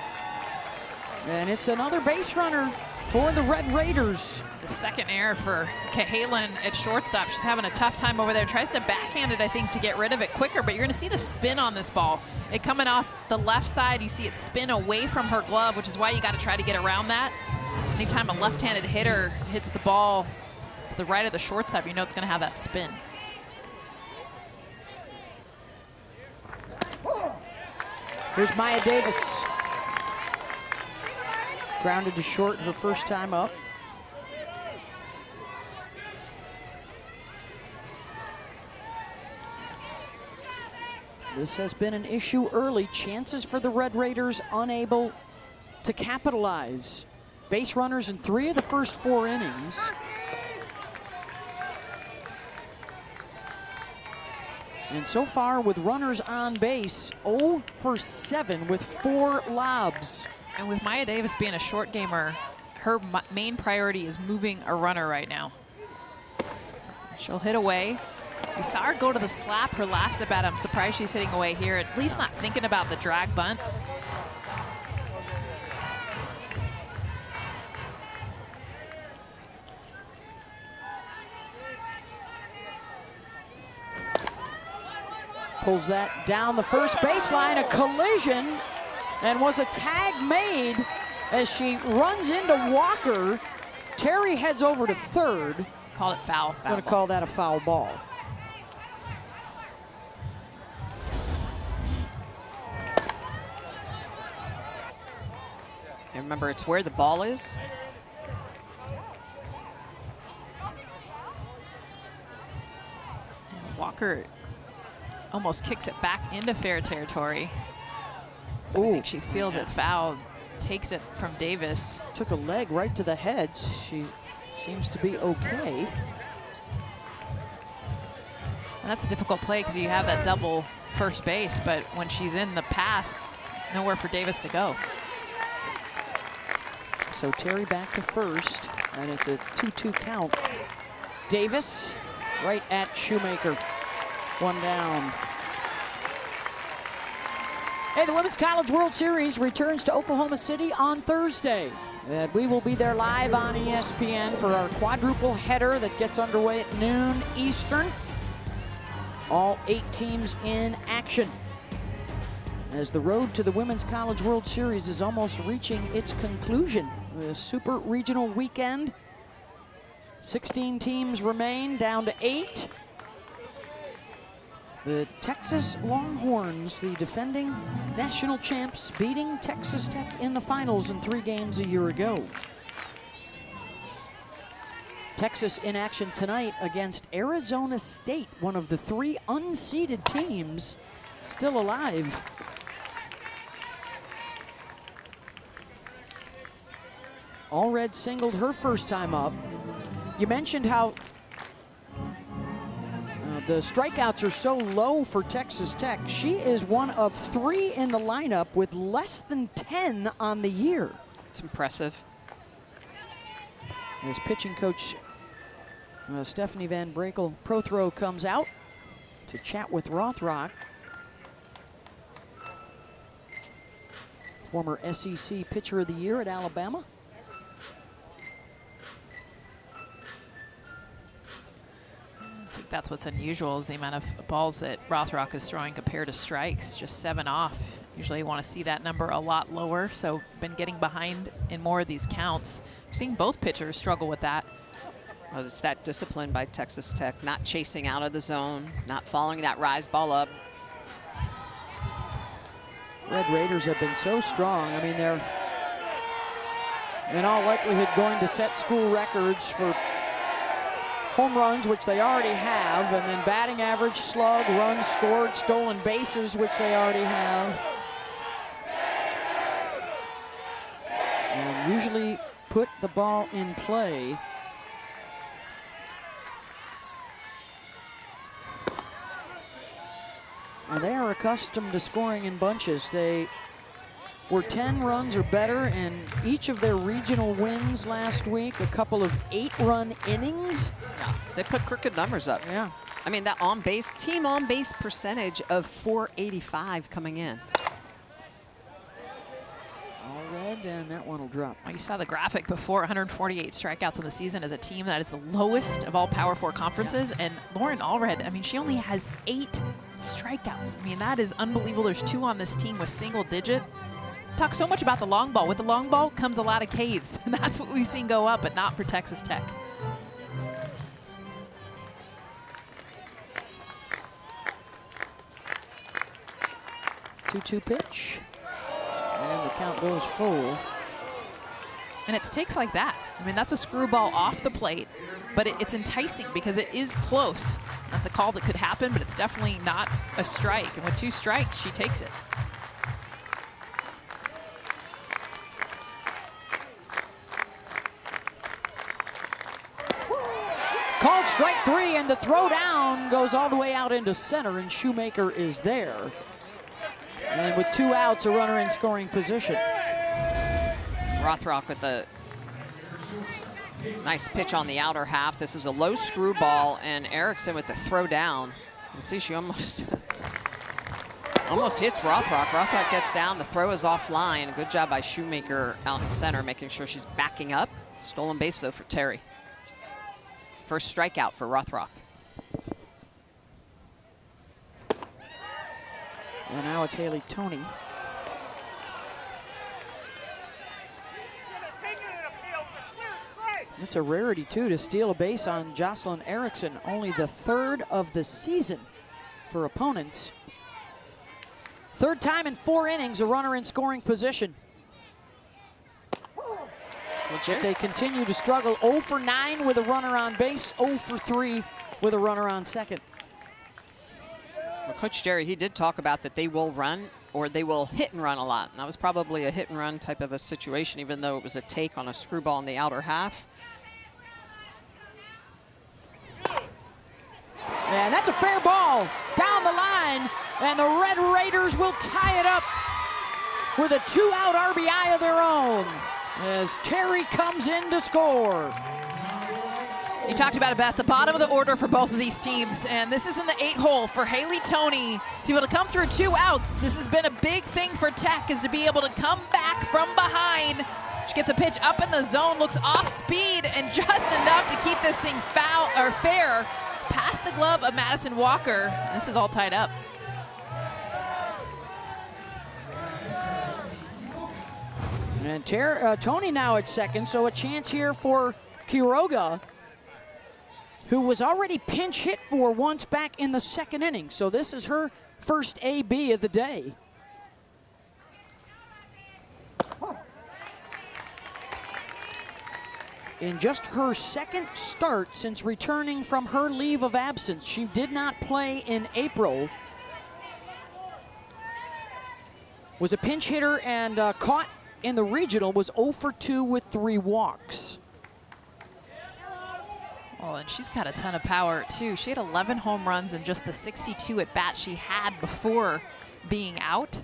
And it's another base runner for the Red Raiders. The second error for Cahalan at shortstop. She's having a tough time over there. Tries to backhand it, I think, to get rid of it quicker, but you're going to see the spin on this ball. It coming off the left side, you see it spin away from her glove, which is why you got to try to get around that. Anytime a left-handed hitter hits the ball to the right of the shortstop, you know it's going to have that spin. Here's Maya Davis. Grounded to short her first time up. This has been an issue early. Chances for the Red Raiders unable to capitalize. Base runners in 3 of the first 4 innings. And so far with runners on base, 0 for 7 with 4 lobs. And with Maya Davis being a short gamer, her main priority is moving a runner right now. She'll hit away. We saw her go to the slap her last at bat. I'm surprised she's hitting away here, at least not thinking about the drag bunt. Pulls that down the first baseline, a collision, and was a tag made as she runs into Walker. Terry heads over to third. Call it foul. I'm going to call that a foul ball. And remember, it's where the ball is. Walker almost kicks it back into fair territory. I think she feels it foul, takes it from Davis. Took a leg right to the head. She seems to be okay. And that's a difficult play because you have that double first base, but when she's in the path, nowhere for Davis to go. So Terry back to first, and it's a 2-2 count. Davis right at Shoemaker. 1 down. Hey, the Women's College World Series returns to Oklahoma City on Thursday. And we will be there live on ESPN for our quadruple header that gets underway at noon Eastern. All 8 teams in action. As the road to the Women's College World Series is almost reaching its conclusion. The Super Regional weekend. 16 teams remain, down to 8. The Texas Longhorns, the defending national champs, beating Texas Tech in the finals in 3 games a year ago. Texas in action tonight against Arizona State, one of the 3 unseeded teams still alive. Allred singled her first time up. You mentioned how the strikeouts are so low for Texas Tech. She is one of 3 in the lineup with less than 10 on the year. It's impressive. As pitching coach Stephanie Van Brakel Prothro comes out to chat with Rothrock. Former SEC Pitcher of the Year at Alabama. that's what's unusual is the amount of balls that Rothrock is throwing compared to strikes, just 7 off. Usually you want to see that number a lot lower, so been getting behind in more of these counts. We're seeing both pitchers struggle with that. Well, it's that discipline by Texas Tech, not chasing out of the zone, not following that rise ball up. Red Raiders have been so strong. I mean, they're in all likelihood going to set school records for home runs, which they already have, and then batting average, slug, runs scored, stolen bases, which they already have. And usually put the ball in play. And they are accustomed to scoring in bunches. They were 10 runs or better in each of their regional wins last week, a couple of 8-run innings. Yeah, they put crooked numbers up. Yeah. I mean, that team on-base percentage of .485 coming in. All red, and that one will drop. Well, you saw the graphic before, 148 strikeouts in the season as a team that is the lowest of all Power 4 conferences. And Lauren Allred, I mean, she only has 8 strikeouts. I mean, that is unbelievable. There's 2 on this team with single digit. Talk so much about the long ball. With the long ball comes a lot of Ks, and that's what we've seen go up, but not for Texas Tech. Two-two pitch. And the count goes full. And it's takes like that. I mean, that's a screwball off the plate, but it's enticing because it is close. That's a call that could happen, but it's definitely not a strike. And with 2 strikes, she takes it. Called strike 3, and the throw down goes all the way out into center, and Shoemaker is there. And with 2 outs, a runner in scoring position. Rothrock with a nice pitch on the outer half. This is a low screwball, and Erickson with the throw down. You see she almost hits Rothrock. Rothrock gets down, the throw is offline. Good job by Shoemaker out in center, making sure she's backing up. Stolen base though for Terry. First strikeout for Rothrock. And now it's Haley Toney. It's a rarity, too, to steal a base on Jocelyn Erickson. Only the 3rd of the season for opponents. 3rd time in 4 innings, a runner in scoring position. But they continue to struggle. 0 for 9 with a runner on base, 0 for 3 with a runner on second. Well, Coach Jerry, he did talk about that they will run or they will hit and run a lot. And that was probably a hit and run type of a situation, even though it was a take on a screwball in the outer half. And that's a fair ball down the line, and the Red Raiders will tie it up with a 2-out RBI of their own as Terry comes in to score. You talked about it, Beth, the bottom of the order for both of these teams, and this is in the 8-hole for Haley Toney to be able to come through 2 outs. This has been a big thing for Tech, is to be able to come back from behind. She gets a pitch up in the zone, looks off speed, and just enough to keep this thing foul or fair past the glove of Madison Walker. This is all tied up. And Toney now at second, so a chance here for Quiroga, who was already pinch hit for once back in the 2nd inning. So this is her first AB of the day. In just her 2nd start since returning from her leave of absence. She did not play in April. Was a pinch hitter and caught in the regional, was 0 for 2 with 3 walks. Oh, and she's got a ton of power, too. She had 11 home runs in just the 62 at-bats she had before being out.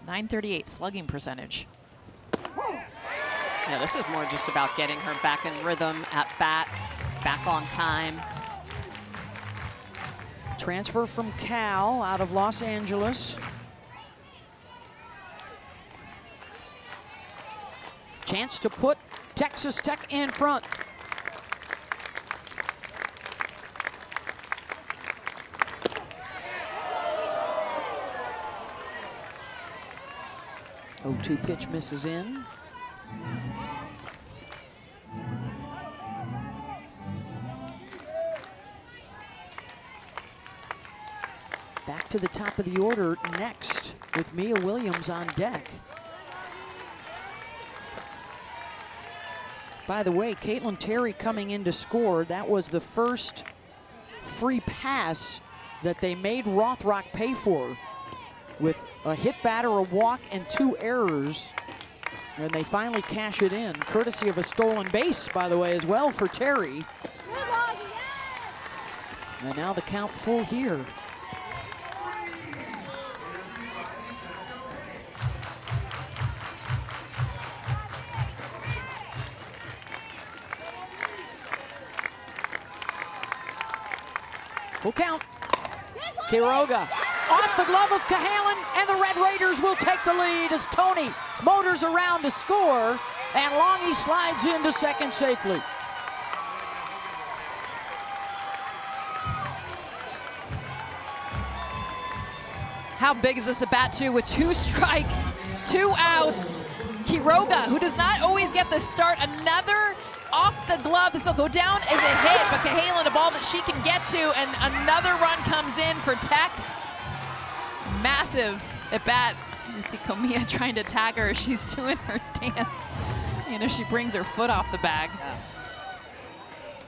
.938 slugging percentage. Yeah, this is more just about getting her back in rhythm at bats, back on time. Transfer from Cal out of Los Angeles. Chance to put Texas Tech in front. 0-2 pitch misses in. Back to the top of the order next with Mia Williams on deck. By the way, Caitlin Terry coming in to score. That was the first free pass that they made Rothrock pay for, with a hit batter, a walk, and 2 errors. And they finally cash it in, courtesy of a stolen base, by the way, as well for Terry. And now the count full here. Full count. Quiroga off the glove of Cahalan, and the Red Raiders will take the lead as Tony motors around to score, and Longy slides into second safely. How big is this at bat, too, with 2 strikes, 2 outs. Quiroga, who does not always get the start, another off the glove. This will go down as a hit, but Cahalan, a ball that she can get to, and another run comes in for Tech. Massive at bat. You see Comia trying to tag her as she's doing her dance, seeing if she brings her foot off the bag.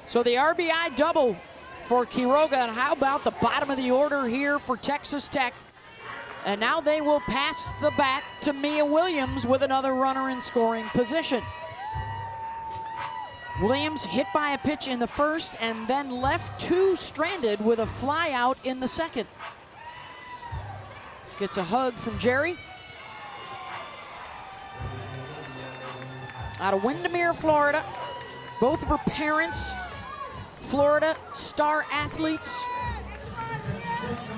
So the RBI double for Quiroga, and how about the bottom of the order here for Texas Tech? And now they will pass the bat to Mia Williams with another runner in scoring position. Williams hit by a pitch in the first and then left 2 stranded with a fly out in the second. Gets a hug from Jerry. Out of Windermere, Florida. Both of her parents, Florida star athletes.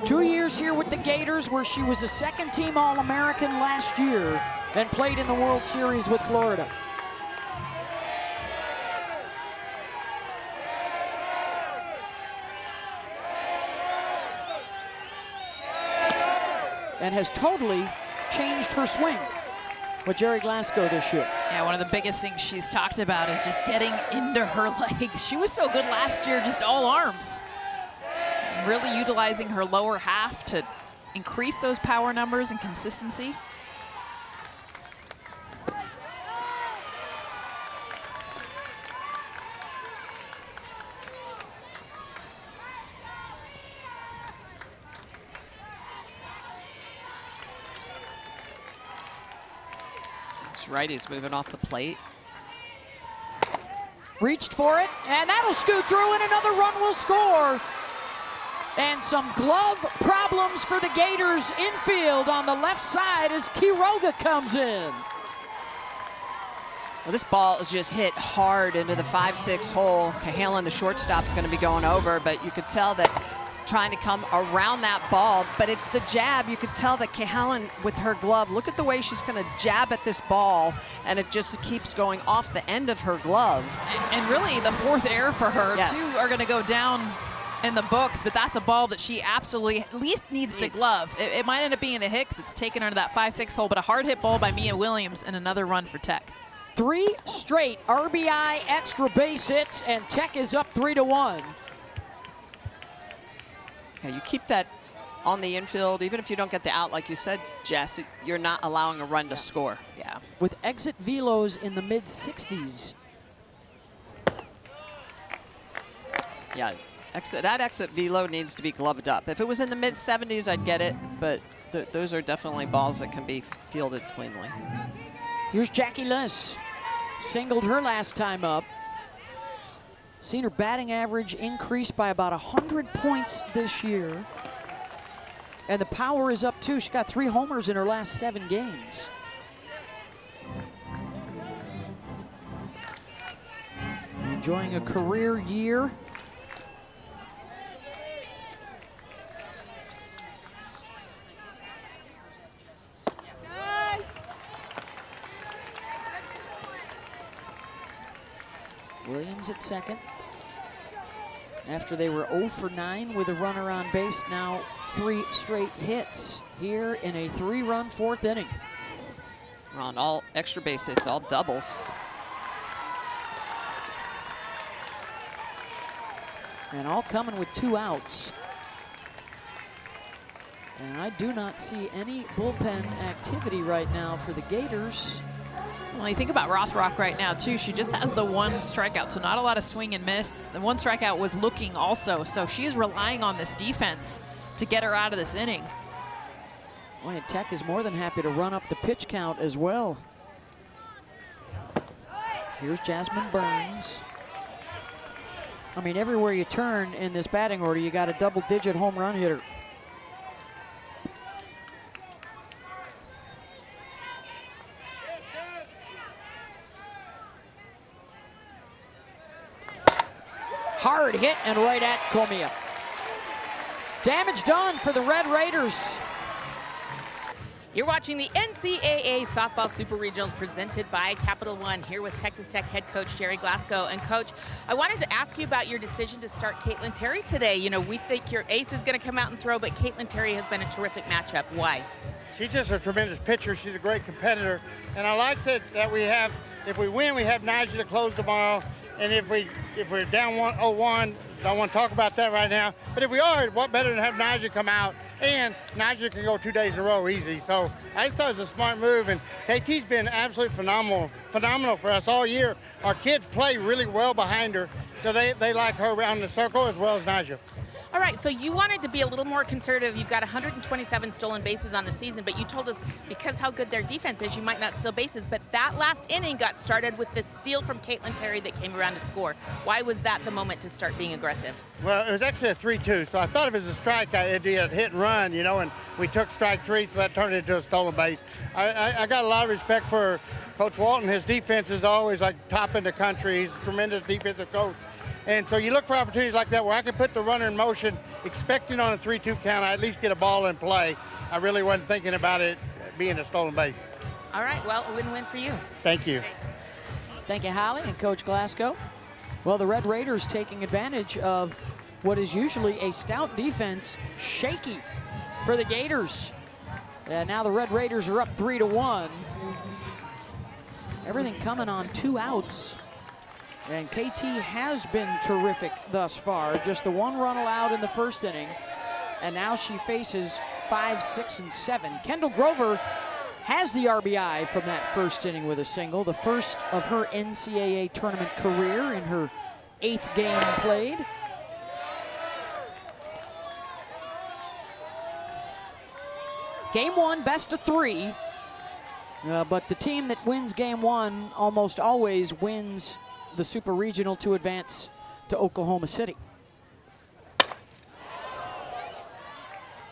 2 years here with the Gators, where she was a second-team All-American last year and played in the World Series with Florida. And has totally changed her swing with Jerry Glasgow this year. Yeah, one of the biggest things she's talked about is just getting into her legs. She was so good last year, just all arms. Really utilizing her lower half to increase those power numbers and consistency. Righty's moving off the plate. Reached for it, and that'll scoot through, and another run will score. And some glove problems for the Gators infield on the left side as Quiroga comes in. Well, this ball is just hit hard into the 5-6 hole. Cahalan, the shortstop's going to be going over, but you could tell that trying to come around that ball, but it's the jab. You could tell that Cahalan with her glove, look at the way she's going to jab at this ball, and it just keeps going off the end of her glove. And really the 4th error for her. Yes. 2 are going to go down in the books, but that's a ball that she absolutely at least needs to glove. It might end up being a hit 'cause it's taken her to that 5-6 hole, but a hard hit ball by Mia Williams and another run for Tech. 3 straight RBI extra base hits, and Tech is up 3-1. Yeah, you keep that on the infield, even if you don't get the out, like you said, Jess, you're not allowing a run to score. Yeah. With exit velos in the mid-60s. Yeah, that exit velo needs to be gloved up. If it was in the mid-70s, I'd get it, but those are definitely balls that can be fielded cleanly. Here's Jackie Liss. Singled her last time up. Seen her batting average increase by about 100 points this year. And the power is up too. She got 3 homers in her last 7 games. Enjoying a career year. Williams at second. After they were 0 for 9 with a runner on base, now 3 straight hits here in a 3-run 4th inning. On all extra base hits, all doubles. And all coming with 2 outs. And I do not see any bullpen activity right now for the Gators. Well, you think about Rothrock right now, too. She just has the 1 strikeout, so not a lot of swing and miss. The 1 strikeout was looking also, so she's relying on this defense to get her out of this inning. Boy, and Tech is more than happy to run up the pitch count as well. Here's Jasmine Burns. I mean, everywhere you turn in this batting order, you got a double-digit home run hitter. Hard hit and right at Comia. Damage done for the Red Raiders. You're watching the NCAA Softball Super Regionals presented by Capital One, here with Texas Tech head coach Jerry Glasgow. And Coach, I wanted to ask you about your decision to start Caitlin Terry today. You know, we think your ace is going to come out and throw, but Caitlin Terry has been a terrific matchup. Why? She's just a tremendous pitcher. She's a great competitor. And I like that we have, if we win, we have Niger to close tomorrow. And if we're down 0-1, don't want to talk about that right now. But if we are, what better than have Niger come out? And Niger can go 2 days in a row easy. So I just thought it was a smart move. And KT's been absolutely phenomenal for us all year. Our kids play really well behind her. So they like her around the circle as well as Niger. All right, so you wanted to be a little more conservative. You've got 127 stolen bases on the season, but you told us because how good their defense is, you might not steal bases. But that last inning got started with the steal from Caitlin Terry that came around to score. Why was that the moment to start being aggressive? Well, it was actually a 3-2, so I thought if it was a strike, it'd be a hit and run, you know, and we took strike 3, so that turned into a stolen base. I got a lot of respect for Coach Walton. His defense is always like top in the country. He's a tremendous defensive coach. And so you look for opportunities like that where I can put the runner in motion, expecting on a 3-2 count, I at least get a ball in play. I really wasn't thinking about it being a stolen base. All right, well, a win-win for you. Thank you. Thank you, Holly and Coach Glasgow. Well, the Red Raiders taking advantage of what is usually a stout defense, shaky for the Gators. And now the Red Raiders are up 3-1. Everything coming on 2 outs. And KT has been terrific thus far. Just the 1 run allowed in the first inning. And now she faces 5, 6, and 7. Kendall Grover has the RBI from that first inning with a single. The first of her NCAA tournament career in her 8th game played. Game 1, best of 3. But the team that wins game 1 almost always wins the Super Regional to advance to Oklahoma City.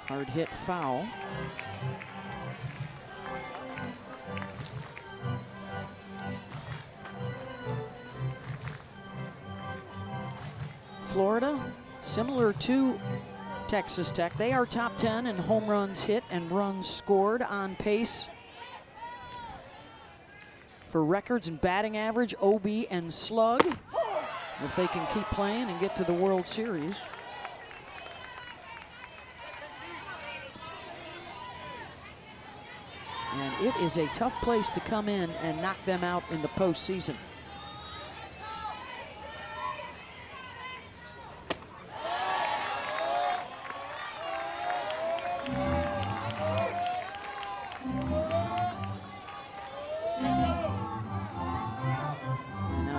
Hard hit foul. Florida, similar to Texas Tech, they are top 10 in home runs hit and runs scored, on pace for records in batting average, OB, and slug, if they can keep playing and get to the World Series. And it is a tough place to come in and knock them out in the postseason.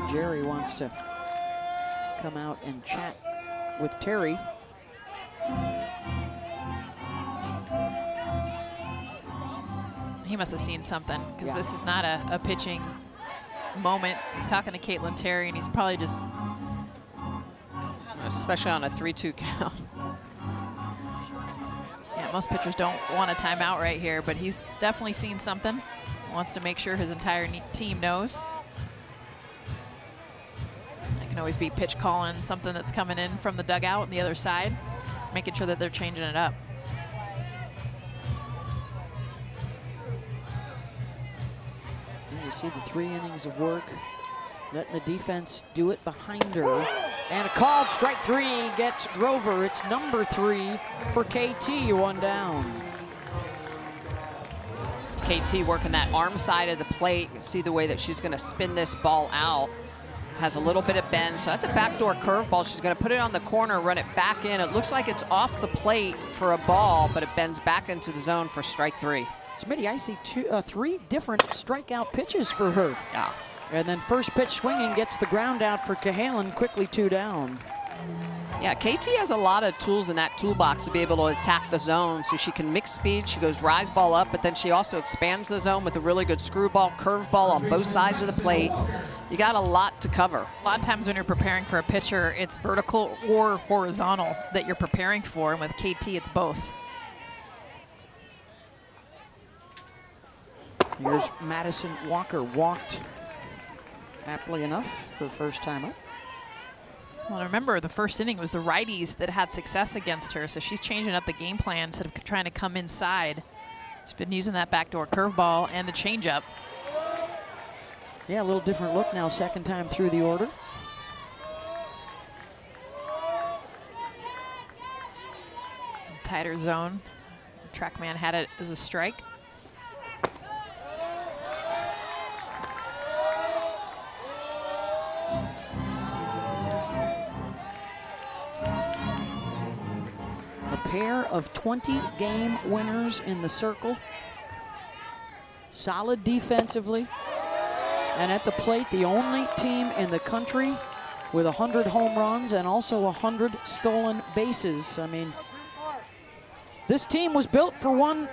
Jerry wants to come out and chat with Terry. He must have seen something, because this is not a pitching moment. He's talking to Caitlin Terry, and he's probably just... Especially on a 3-2 count. Yeah, most pitchers don't want a timeout right here, but he's definitely seen something. Wants to make sure his entire team knows. Always be pitch calling something that's coming in from the dugout on the other side, making sure that they're changing it up. And you see the 3 innings of work, letting the defense do it behind her. And a called strike 3 gets Grover. It's number 3 for KT, 1 down. KT working that arm side of the plate. You see the way that she's going to spin this ball out. Has a little bit of bend, so that's a backdoor curveball. She's going to put it on the corner, run it back in. It looks like it's off the plate for a ball, but it bends back into the zone for strike 3. Smitty, I see 3 different strikeout pitches for her. Yeah. And then first pitch swinging gets the ground out for Cahalan, quickly 2 down. Yeah, KT has a lot of tools in that toolbox to be able to attack the zone. So she can mix speed, she goes rise ball up, but then she also expands the zone with a really good screwball, curveball on both sides of the plate. You got a lot to cover. A lot of times when you're preparing for a pitcher, it's vertical or horizontal that you're preparing for, and with KT, it's both. Here's Madison Walker, walked aptly enough her first time up. Well, remember, the first inning was the righties that had success against her, so she's changing up the game plan instead of trying to come inside. She's been using that backdoor curveball and the changeup. Yeah, a little different look now, second time through the order. Tighter zone. Trackman had it as a strike. A pair of 20-game winners in the circle. Solid defensively. And at the plate, the only team in the country with 100 home runs and also 100 stolen bases. I mean, this team was built for one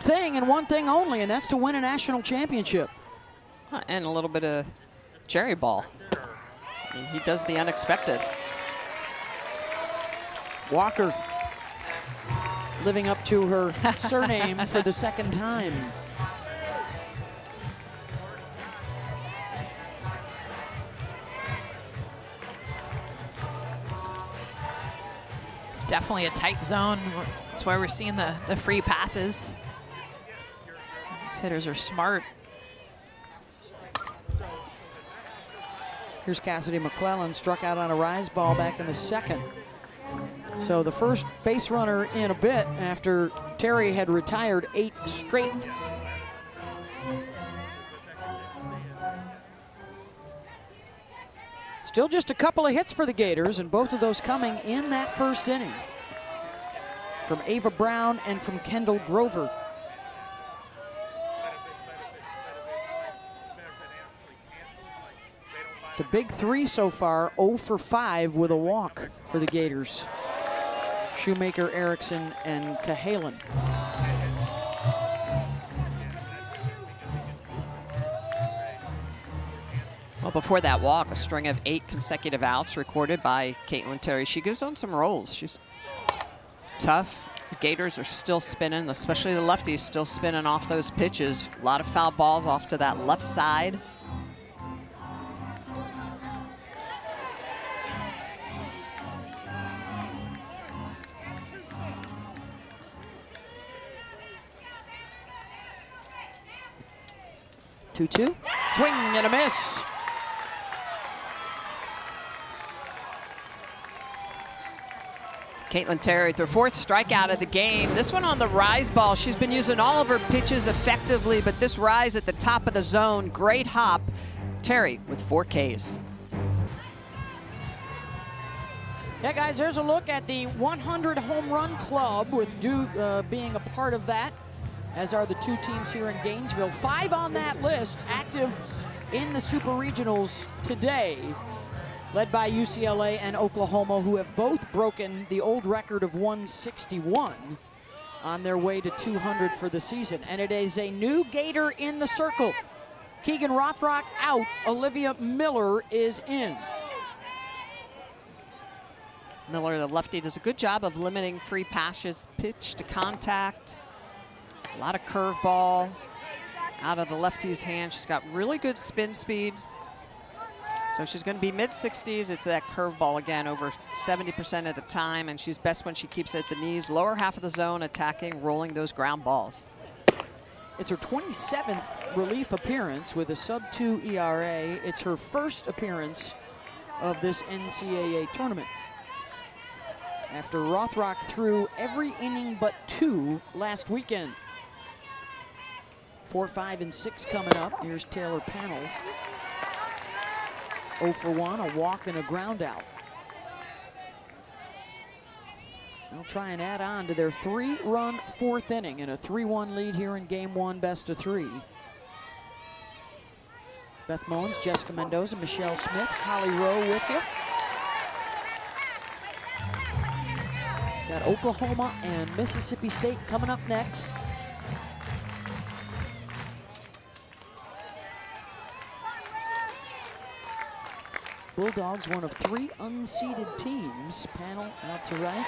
thing and one thing only, and that's to win a national championship. And a little bit of cherry ball. I mean, he does the unexpected. Walker living up to her surname for the second time. It's definitely a tight zone. That's why we're seeing the free passes. These hitters are smart. Here's Cassidy McClellan, struck out on a rise ball back in the second. So the first base runner in a bit after Terry had retired 8 straight. Still just a couple of hits for the Gators, and both of those coming in that first inning. From Ava Brown and from Kendall Grover. The big 3 so far, 0 for 5 with a walk for the Gators. Shoemaker, Erickson, and Cahalan. Well, before that walk, a string of 8 consecutive outs recorded by Caitlin Terry. She goes on some rolls. She's tough. The Gators are still spinning, especially the lefties still spinning off those pitches. A lot of foul balls off to that left side. Two-two. Swing and a miss. Caitlin Terry with her 4th strikeout of the game. This one on the rise ball. She's been using all of her pitches effectively, but this rise at the top of the zone, great hop. Terry with 4 Ks. Yeah, guys, there's a look at the 100 home run club with Duke being a part of that, as are the 2 teams here in Gainesville. 5 on that list active in the Super Regionals today, led by UCLA and Oklahoma, who have both broken the old record of 161 on their way to 200 for the season. And it is a new Gator in the circle. Keegan Rothrock out, Olivia Miller is in. Miller, the lefty, does a good job of limiting free passes, pitch to contact. A lot of curveball out of the lefty's hand. She's got really good spin speed. So she's going to be mid-60s. It's that curveball again over 70% of the time, and she's best when she keeps it at the knees, lower half of the zone, attacking, rolling those ground balls. It's her 27th relief appearance with a sub-2 ERA. It's her first appearance of this NCAA tournament, after Rothrock threw every inning but 2 last weekend. 4, 5, and 6 coming up. Here's Taylor Pannell. 0 for 1, a walk and a ground out. They'll try and add on to their 3-run 4th inning and a 3-1 lead here in game 1, best of 3. Beth Mowens, Jessica Mendoza, Michelle Smith, Holly Rowe with you. Got Oklahoma and Mississippi State coming up next. Bulldogs, one of 3 unseeded teams. Panel out to right.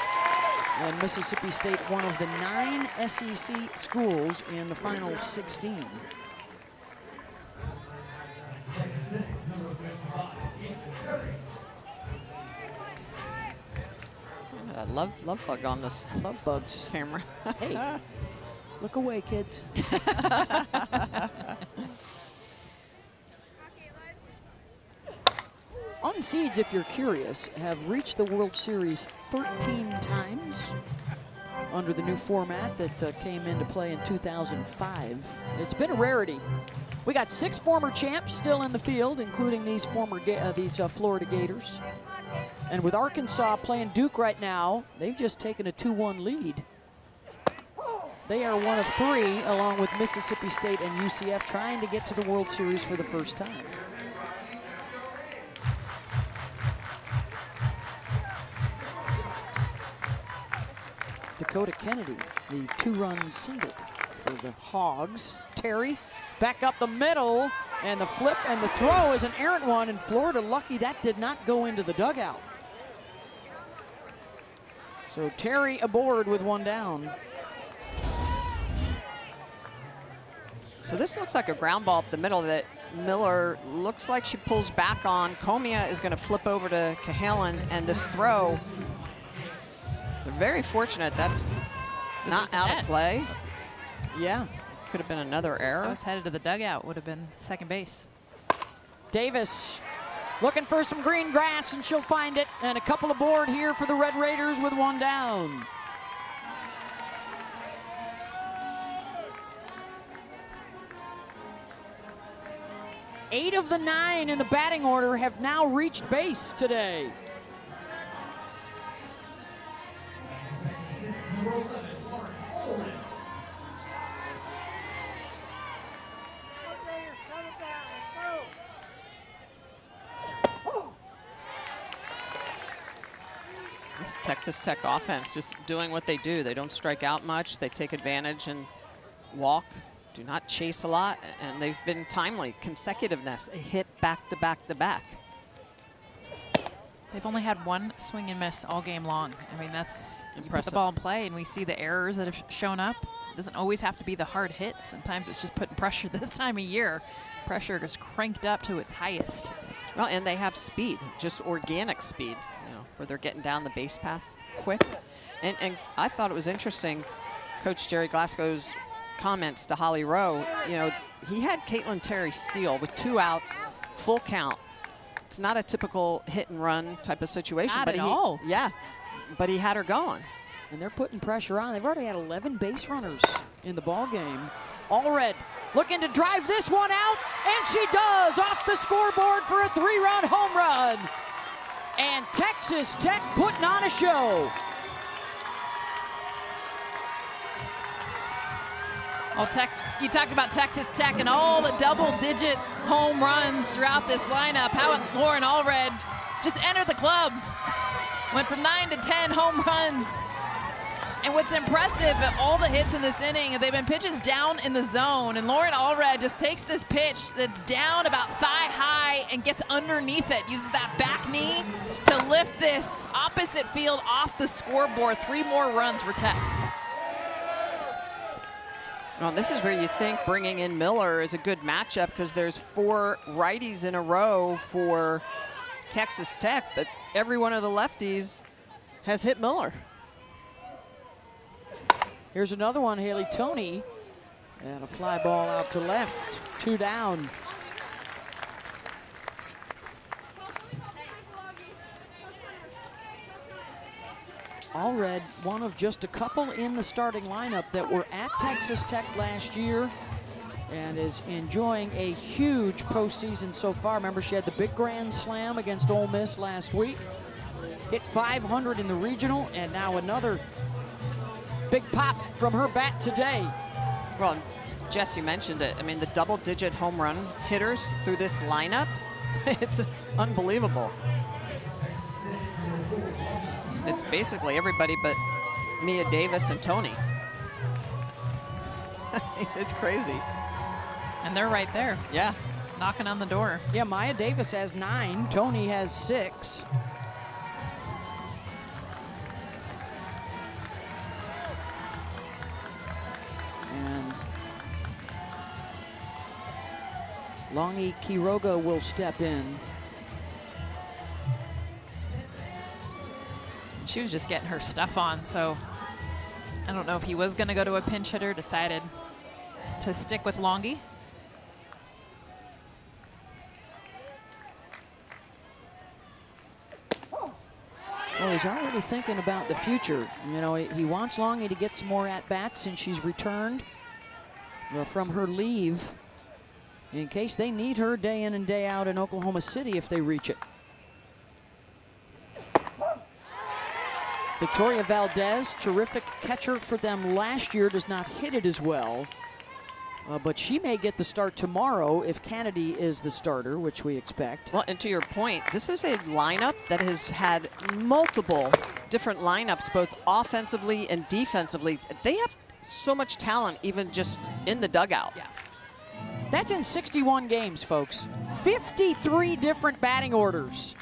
And Mississippi State, one of the 9 SEC schools in the final 16. Love bug on this Love bugs. camera. Hey, look away, kids. Unseeds, if you're curious, have reached the World Series 13 times under the new format that came into play in 2005. It's been a rarity. We got 6 former champs still in the field, including these Florida Gators. And with Arkansas playing Duke right now, they've just taken a 2-1 lead. They are one of 3, along with Mississippi State and UCF, trying to get to the World Series for the first time. Dakota Kennedy, the 2-run single for the Hogs. Terry back up the middle, and the flip and the throw is an errant one, and Florida lucky that did not go into the dugout. So Terry aboard with 1 down. So this looks like a ground ball up the middle that Miller looks like she pulls back on. Comia is going to flip over to Cahalan, and this throw, they're very fortunate that's not out of play. Yeah. Could have been another error. That was headed to the dugout, would have been second base. Davis looking for some green grass, and she'll find it. And a couple aboard here for the Red Raiders with 1 down. Eight of the 9 in the batting order have now reached base today. This Texas Tech offense just doing what they do. They don't strike out much. They take advantage and walk. Do not chase a lot, and they've been timely. Consecutiveness, they hit back to back to back. They've only had 1 swing and miss all game long. I mean, that's impressive. You put the Impressive. ball in play, and we see the errors that have shown up. It doesn't always have to be the hard hits. Sometimes it's just putting pressure. This time of year, pressure is cranked up to its highest. Well, and they have speed, just organic speed, where they're getting down the base path quick. And I thought it was interesting, Coach Jerry Glasgow's comments to Holly Rowe. He had Caitlin Terry steal with 2 outs, full count. It's not a typical hit and run type of situation. Not but at all. Yeah, but he had her going. And they're putting pressure on. They've already had 11 base runners in the ball game. Allred looking to drive this one out, and she does, off the scoreboard for a 3-run home run. And Texas Tech putting on a show. Well, you talked about Texas Tech and all the double-digit home runs throughout this lineup. How Lauren Allred just entered the club. Went from 9 to 10 home runs. And what's impressive, all the hits in this inning, they've been pitches down in the zone. And Lauren Allred just takes this pitch that's down about thigh high and gets underneath it. Uses that back knee to lift this opposite field off the scoreboard. 3 more runs for Tech. Well, this is where you think bringing in Miller is a good matchup, because there's 4 righties in a row for Texas Tech, but every one of the lefties has hit Miller. Here's another one, Haley Toney, and a fly ball out to left, 2 down. Allred, one of just a couple in the starting lineup that were at Texas Tech last year. and is enjoying a huge postseason so far. Remember, she had the big grand slam against Ole Miss last week. Hit 500 in the regional, and now another big pop from her bat today. Well, Jess, you mentioned it. I mean, the double-digit home run hitters through this lineup, it's unbelievable. It's basically everybody but Mia Davis and Tony. It's crazy. And they're right there, Yeah. knocking on the door. Yeah, Maya Davis has 9. Tony has 6. And Longy Quiroga will step in. She was just getting her stuff on, so I don't know if he was going to go to a pinch hitter, decided to stick with Longy. Well, he's already thinking about the future. You know, he wants Longy to get some more at-bats since she's returned from her leave in case they need her day in and day out in Oklahoma City if they reach it. Victoria Valdez, terrific catcher for them last year, does not hit it as well. But she may get the start tomorrow if Kennedy is the starter, which we expect. Well, and to your point, this is a lineup that has had multiple different lineups, both offensively and defensively. They have so much talent, even just in the dugout. Yeah. That's in 61 games, folks. 53 different batting orders.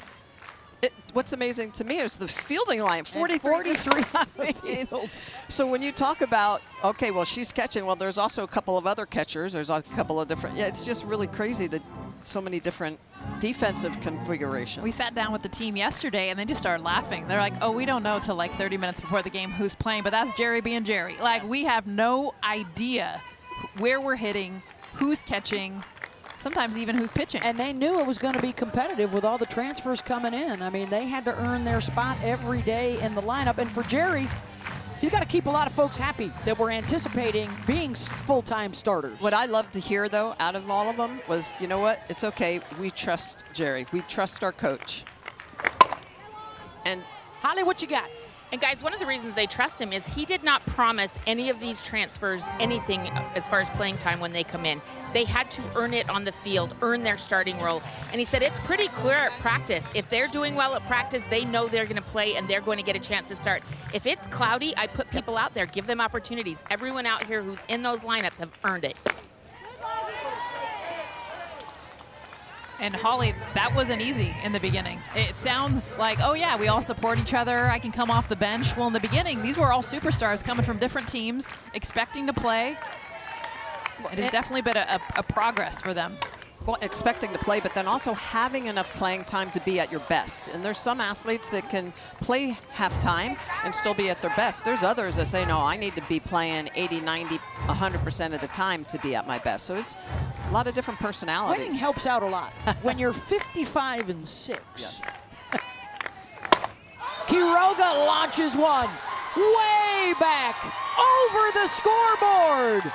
What's amazing to me is the fielding line, 43. 43 on the I mean, field. So when you talk about, okay, well, she's catching, well, there's also a couple of other catchers. There's a couple of different, yeah, it's just really crazy that so many different defensive configurations. We sat down with the team yesterday, and they just started laughing. They're like, oh, we don't know till like 30 minutes before the game who's playing, but that's Jerry being Jerry. Like, we have no idea where we're hitting, who's catching, sometimes even who's pitching. And they knew it was going to be competitive with all the transfers coming in. I mean, they had to earn their spot every day in the lineup. And for Jerry, he's got to keep a lot of folks happy that we're anticipating being full-time starters. What I love to hear, though, out of all of them was, you know what, it's okay, we trust Jerry. We trust our coach. And Holly, what you got? And guys, one of the reasons they trust him is he did not promise any of these transfers anything as far as playing time when they come in. They had to earn it on the field, earn their starting role. And he said it's pretty clear at practice. If they're doing well at practice, they know they're going to play and they're going to get a chance to start. If it's cloudy, I put people out there, give them opportunities. Everyone out here who's in those lineups have earned it. And Holly, that wasn't easy in the beginning. It sounds like, oh yeah, we all support each other. I can come off the bench. Well, in the beginning, these were all superstars coming from different teams, expecting to play. It has definitely been a progress for them. well, expecting to play, but then also having enough playing time to be at your best. And there's some athletes that can play half-time and still be at their best. There's others that say, no, I need to be playing 80, 90, 100% of the time to be at my best. So it's a lot of different personalities. Winning helps out a lot. When you're 55-6. Yes. Quiroga launches one way back over the scoreboard.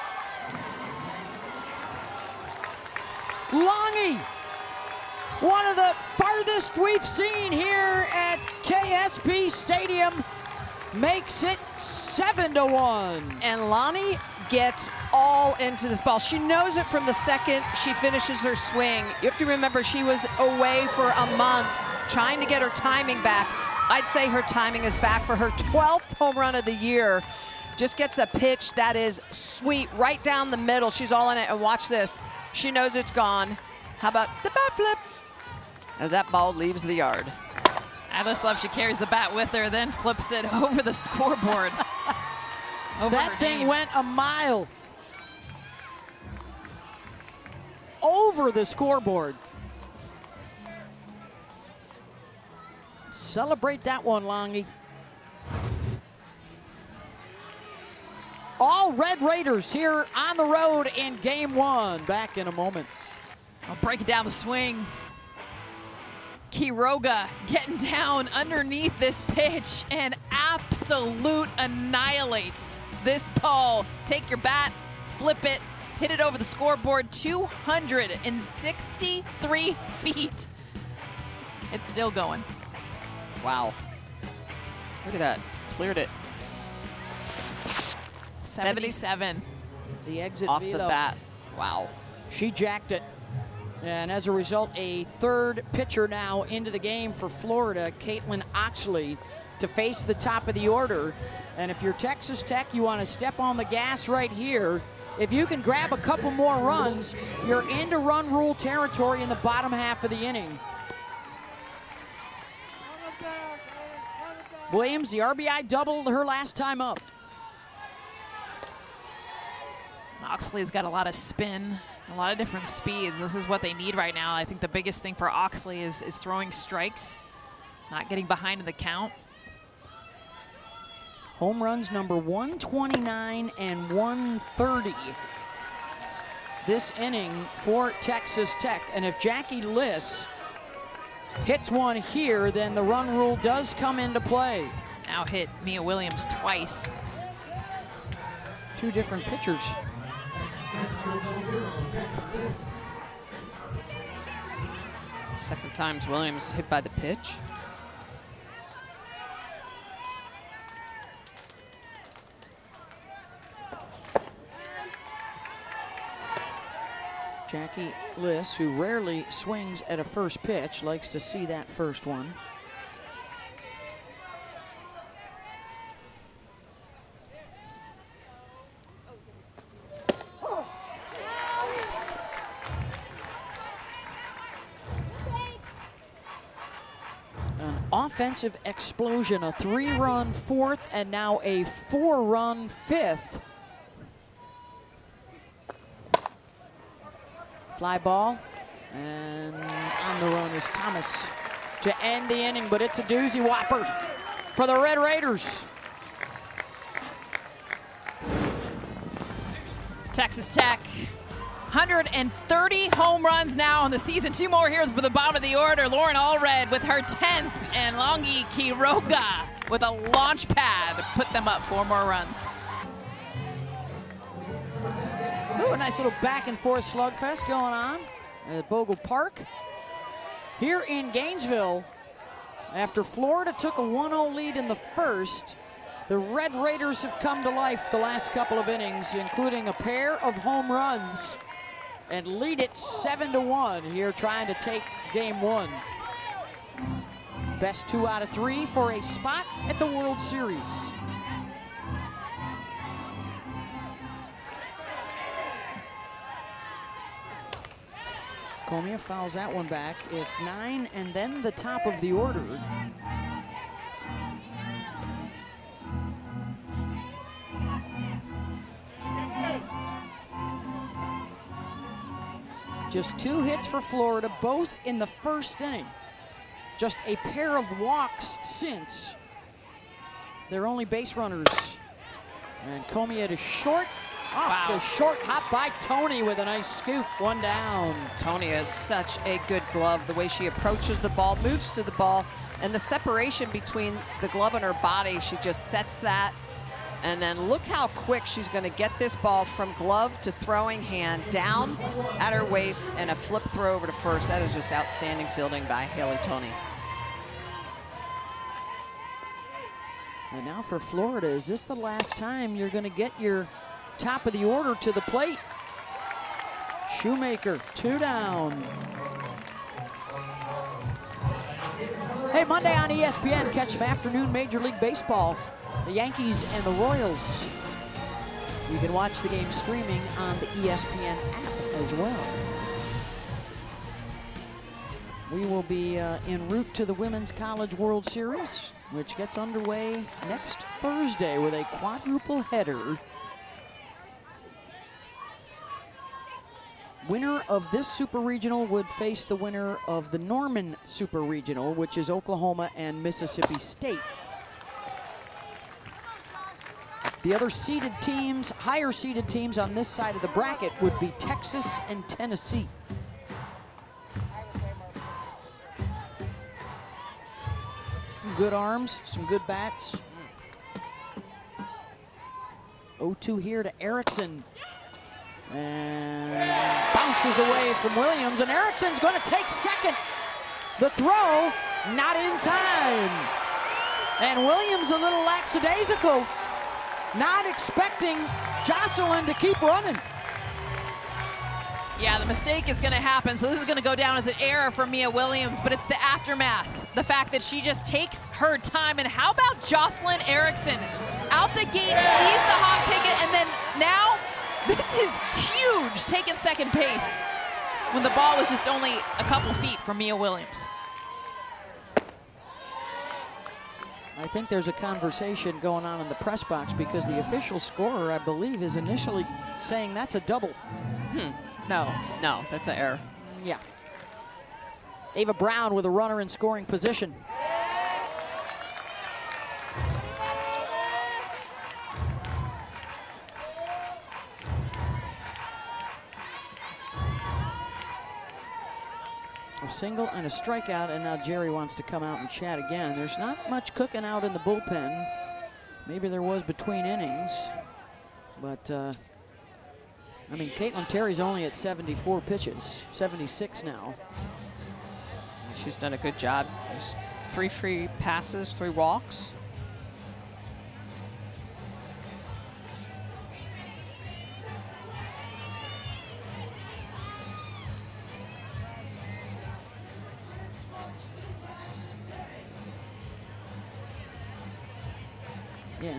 Longy, one of the farthest we've seen here at KSP Stadium, makes it 7-1. And Lonnie gets all into this ball. She knows it from the second she finishes her swing. You have to remember she was away for a month trying to get her timing back. I'd say her timing is back for her 12th home run of the year. Just gets a pitch that is sweet right down the middle. She's all in it, and watch this. She knows it's gone. How about the bat flip as that ball leaves the yard? I just love she carries the bat with her, then flips it over the scoreboard. Over That her thing name. went a mile over the scoreboard. Celebrate that one, Longy. All Red Raiders here on the road in game one. Back in a moment. I'll break it down the swing. Quiroga getting down underneath this pitch and absolute annihilates this ball. Take your bat, flip it, hit it over the scoreboard 263 feet. It's still going. Wow. Look at that. Cleared it. 77. The exit Off the velo. bat. Wow. She jacked it. And as a result, a third pitcher now into the game for Florida, Caitlin Oxley, to face the top of the order. And if you're Texas Tech, you want to step on the gas right here. If you can grab a couple more runs, you're into run rule territory in the bottom half of the inning. Williams, the RBI doubled her last time up. Oxley's got a lot of spin, a lot of different speeds. This is what they need right now. I think the biggest thing for Oxley is throwing strikes, not getting behind in the count. Home runs number 129 and 130 this inning for Texas Tech. And if Jackie Liss hits one here, then the run rule does come into play. Now hit Mia Williams twice. Two different pitchers. Second time's Williams hit by the pitch. Jackie Liss, who rarely swings at a first pitch, likes to see that first one. An offensive explosion, a 3-run fourth and now a 4-run fifth. Fly ball, and on the run is Thomas to end the inning, but it's a doozy whopper for the Red Raiders. Texas Tech, 130 home runs now on the season. 2 more here for the bottom of the order. Lauren Allred with her 10th, and Longi Quiroga with a launch pad put them up 4 more runs. Ooh, a nice little back and forth slugfest going on at Bogle Park. Here in Gainesville, after Florida took a 1-0 lead in the first, the Red Raiders have come to life the last couple of innings, including a pair of home runs, and lead it 7-1 here, trying to take game 1. Best 2 out of 3 for a spot at the World Series. Comia fouls that one back. It's 9 and then the top of the order. Just 2 hits for Florida, both in the first inning. Just a pair of walks since. They're only base runners. And Comia to short. Off the short hop by Tony with a nice scoop. 1 down. Tony has such a good glove. The way she approaches the ball, moves to the ball, and the separation between the glove and her body, she just sets that. And then look how quick she's going to get this ball from glove to throwing hand, down at her waist, and a flip throw over to first. That is just outstanding fielding by Haley Tony. And now for Florida, is this the last time you're going to get your top of the order to the plate? Shoemaker, 2 down. Hey, Monday on ESPN, catch some afternoon Major League Baseball. The Yankees and the Royals. You can watch the game streaming on the ESPN app as well. We will be en route to the Women's College World Series, which gets underway next Thursday with a quadruple header. Winner of this Super Regional would face the winner of the Norman Super Regional, which is Oklahoma and Mississippi State. The other seeded teams, higher seeded teams on this side of the bracket would be Texas and Tennessee. Some good arms, some good bats. 0-2 here to Erickson. And bounces away from Williams, and Erickson's going to take second. The throw, not in time. And Williams a little lackadaisical, not expecting Jocelyn to keep running. Yeah, the mistake is going to happen, so this is going to go down as an error for Mia Williams, but it's the aftermath, the fact that she just takes her time. And how about Jocelyn Erickson? Out the gate, sees the hot ticket, and then now this is huge, taking second base when the ball was just only a couple feet from Mia Williams. I think there's a conversation going on in the press box because the official scorer, I believe, is initially saying that's a double. No, that's an error. Yeah. Ava Brown with a runner in scoring position. A single and a strikeout, and now Jerry wants to come out and chat again. There's not much cooking out in the bullpen. Maybe there was between innings, but I mean, Caitlin Terry's only at 74 pitches, 76 now. She's done a good job. There's 3 free passes, 3 walks. Yeah.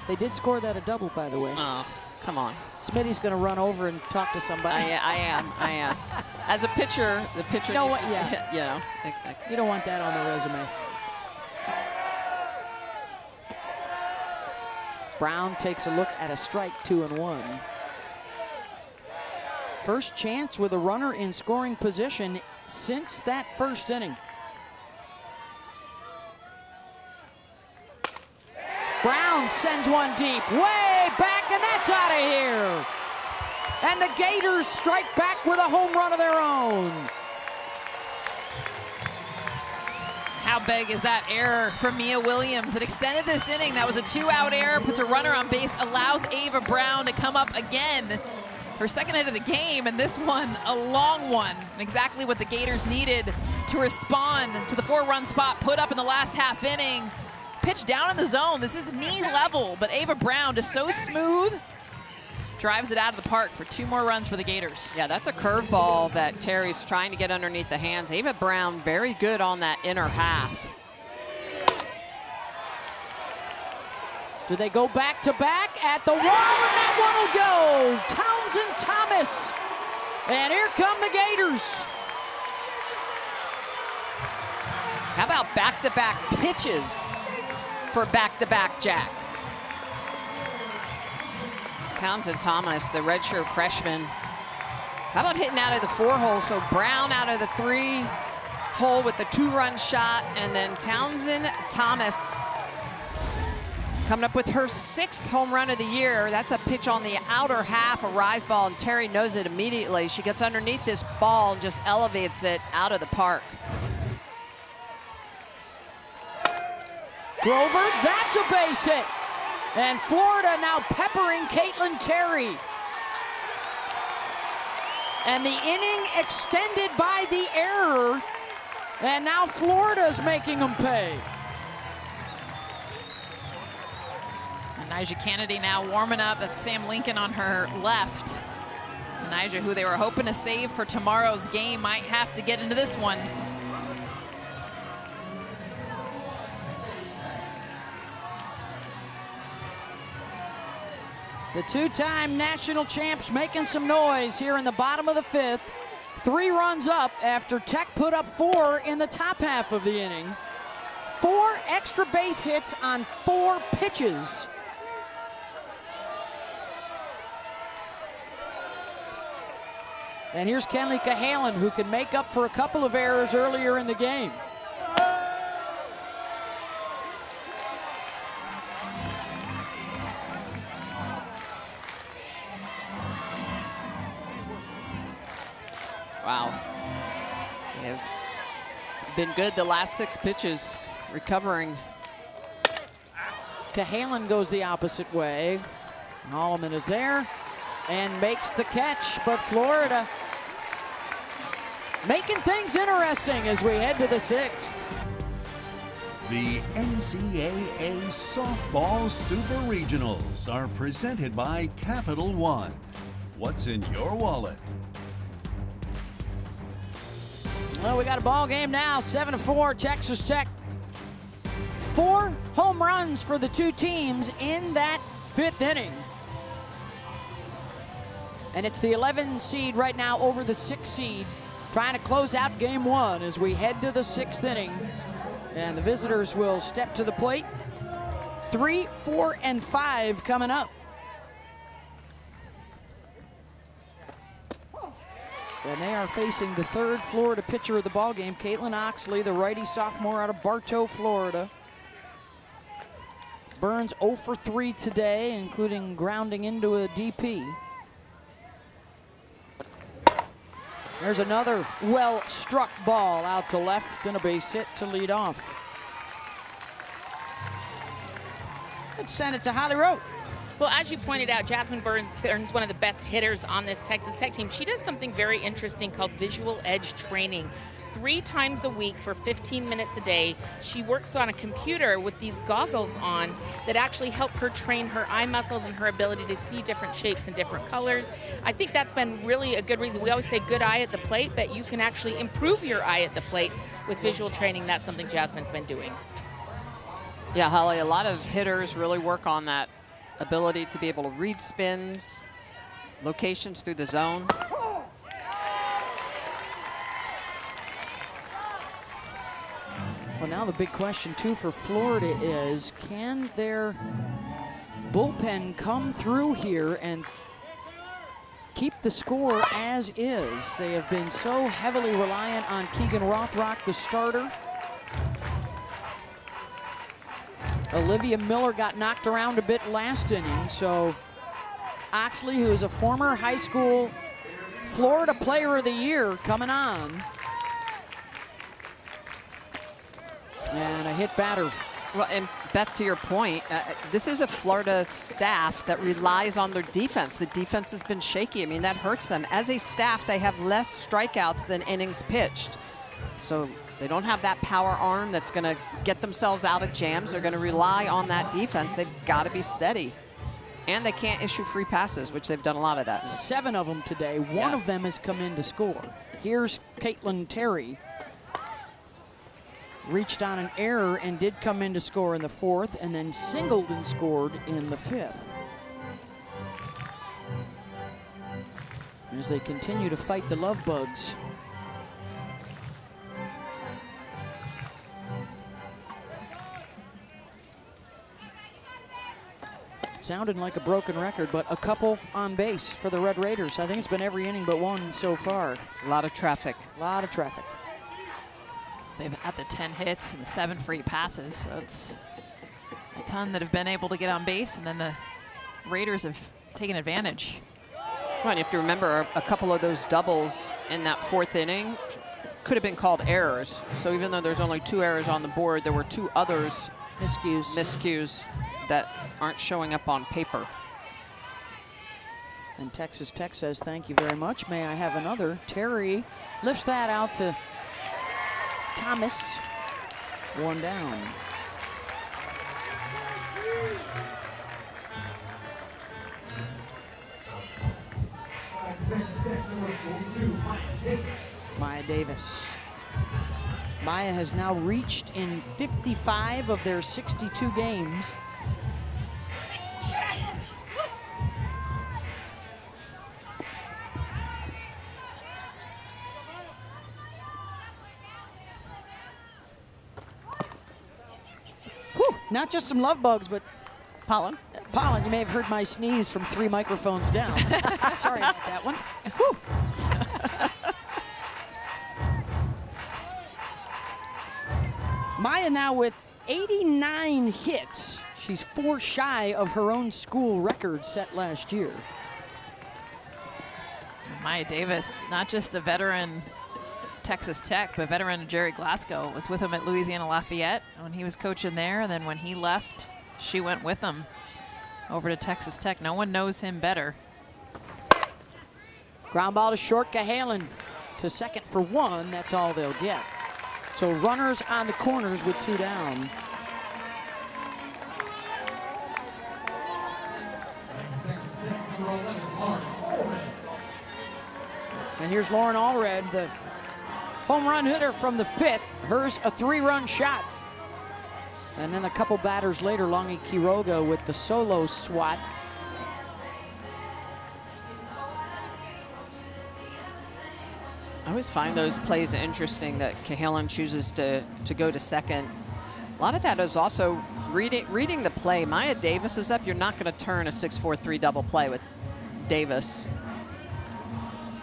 They did score that a double, by the way. Oh, come on. Smitty's going to run over and talk to somebody. I am. As a pitcher, the pitcher You know needs what? to- Yeah. you know. You don't want that on the resume. Brown takes a look at a strike, 2-1. First chance with a runner in scoring position since that first inning. Brown sends one deep, way back, and that's out of here. And the Gators strike back with a home run of their own. How big is that error from Mia Williams? It extended this inning. That was a 2-out error, puts a runner on base, allows Ava Brown to come up again. Her second hit of the game, and this one, a long one. Exactly what the Gators needed to respond to the 4-run spot put up in the last half inning. Pitch down in the zone. This is knee level, but Ava Brown just so smooth. Drives it out of the park for 2 more runs for the Gators. Yeah, that's a curveball that Terry's trying to get underneath the hands. Ava Brown very good on that inner half. Do they go back to back at the wall, and that one will go. Townsend Thomas. And here come the Gators. How about back-to-back pitches for back-to-back Jacks? Townsend Thomas, the redshirt freshman. How about hitting out of the 4-hole? So Brown out of the 3-hole with the 2-run shot, and then Townsend Thomas coming up with her 6th home run of the year. That's a pitch on the outer half, a rise ball, and Terry knows it immediately. She gets underneath this ball and just elevates it out of the park. Grover, that's a base hit. And Florida now peppering Caitlin Terry. And the inning extended by the error. And now Florida's making them pay. And Nyjah Kennedy now warming up. That's Sam Lincoln on her left. Nyjah, who they were hoping to save for tomorrow's game, might have to get into this one. The 2-time national champs making some noise here in the bottom of the 5th. 3 runs up after Tech put up 4 in the top half of the inning. 4 extra base hits on 4 pitches. And here's Kenley Cahalan, who can make up for a couple of errors earlier in the game. Wow. They have been good the last 6 pitches, recovering. Cahalan goes the opposite way. Holloman is there and makes the catch, but Florida making things interesting as we head to the 6th. The NCAA Softball Super Regionals are presented by Capital One. What's in your wallet? Well, we got a ball game now, 7-4, Texas Tech. 4 home runs for the 2 teams in that 5th inning. And it's the 11 seed right now over the 6 seed, trying to close out game 1 as we head to the 6th inning. And the visitors will step to the plate. 3, 4, and 5 coming up. And they are facing the 3rd Florida pitcher of the ballgame, Caitlin Oxley, the righty sophomore out of Bartow, Florida. Burns 0 for 3 today, including grounding into a DP. There's another well-struck ball out to left and a base hit to lead off. Let's send it to Holly Rowe. Well, as you pointed out, Jasmine Burns, one of the best hitters on this Texas Tech team. She does something very interesting called visual edge training. 3 times a week for 15 minutes a day, she works on a computer with these goggles on that actually help her train her eye muscles and her ability to see different shapes and different colors. I think that's been really a good reason. We always say good eye at the plate, but you can actually improve your eye at the plate with visual training. That's something Jasmine's been doing. Yeah, Holly, a lot of hitters really work on that ability to be able to read spins, locations through the zone. Well, now the big question, too, for Florida is, can their bullpen come through here and keep the score as is? They have been so heavily reliant on Keegan Rothrock, the starter. Olivia Miller got knocked around a bit last inning, so Oxley, who is a former high school Florida Player of the Year, coming on. And a hit batter. Well, and Beth, to your point, this is a Florida staff that relies on their defense. The defense has been shaky. I mean, that hurts them. As a staff, they have less strikeouts than innings pitched. So they don't have that power arm that's going to get themselves out of jams. They're going to rely on that defense. They've got to be steady. And they can't issue free passes, which they've done a lot of that. 7 of them today. One of them has come in to score. Here's Caitlin Terry. Reached on an error and did come in to score in the 4th, and then singled and scored in the 5th. As they continue to fight the love bugs. Sounded like a broken record, but a couple on base for the Red Raiders. I think it's been every inning but 1 so far. A lot of traffic. A lot of traffic. They've had the 10 hits and the 7 free passes. So it's a ton that have been able to get on base, and then the Raiders have taken advantage. Well, and you have to remember, a couple of those doubles in that 4th inning could have been called errors. So even though there's only 2 errors on the board, there were 2 others, miscues that aren't showing up on paper. And Texas Tech says, thank you very much. May I have another? Terry lifts that out to Thomas. 1 down. Maya Davis. Maya has now reached in 55 of their 62 games. Whew, not just some love bugs, but Pollen. Pollen. You may have heard my sneeze from 3 microphones down. Sorry about that one. Whew. Maya now with 89 hits. She's 4 shy of her own school record set last year. Maya Davis, not just a veteran Texas Tech, but veteran Jerry Glasgow was with him at Louisiana Lafayette when he was coaching there. And then when he left, she went with him over to Texas Tech. No one knows him better. Ground ball to short. Cahalan to second for 1. That's all they'll get. So runners on the corners with 2 down. And here's Lauren Allred, the home run hitter from the 5th. Hers a 3-run shot. And then a couple batters later, Longy Quiroga with the solo swat. I always find those plays interesting that Cahalan chooses to go to second. A lot of that is also reading the play. Maya Davis is up. You're not going to turn a 6-4-3 double play with Davis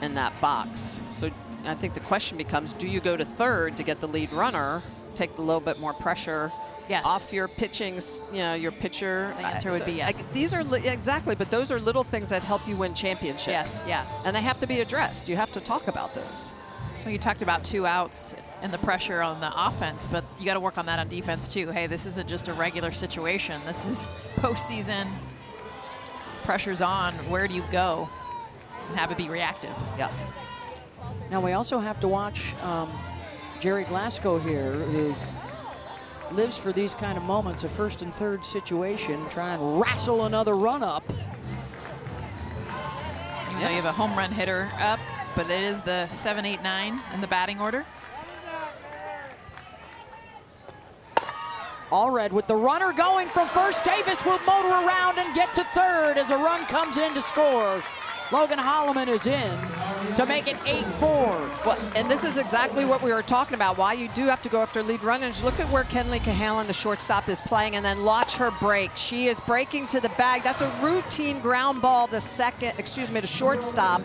in that box. So I think the question becomes, do you go to third to get the lead runner, take a little bit more pressure off your pitching, your pitcher? The answer would be yes. These are exactly, but those are little things that help you win championships. Yes, yeah. And they have to be addressed. You have to talk about those. Well, you talked about 2 outs and the pressure on the offense, but you got to work on that on defense too. Hey, this isn't just a regular situation. This is postseason. Pressure's on. Where do you go? And have it be reactive. Yeah. Now we also have to watch Jerry Glasgow here, who lives for these kind of moments, a first and third situation, try and wrestle another run up. Even though you have a home run hitter up, but it is the 7, 8, 9 in the batting order. Allred with the runner going from first. Davis will motor around and get to third as a run comes in to score. Logan Holloman is in to make it 8-4. Well, and this is exactly what we were talking about, why you do have to go after lead runners. Look at where Kenley Cahalan, the shortstop, is playing, and then watch her break. She is breaking to the bag. That's a routine ground ball to to shortstop.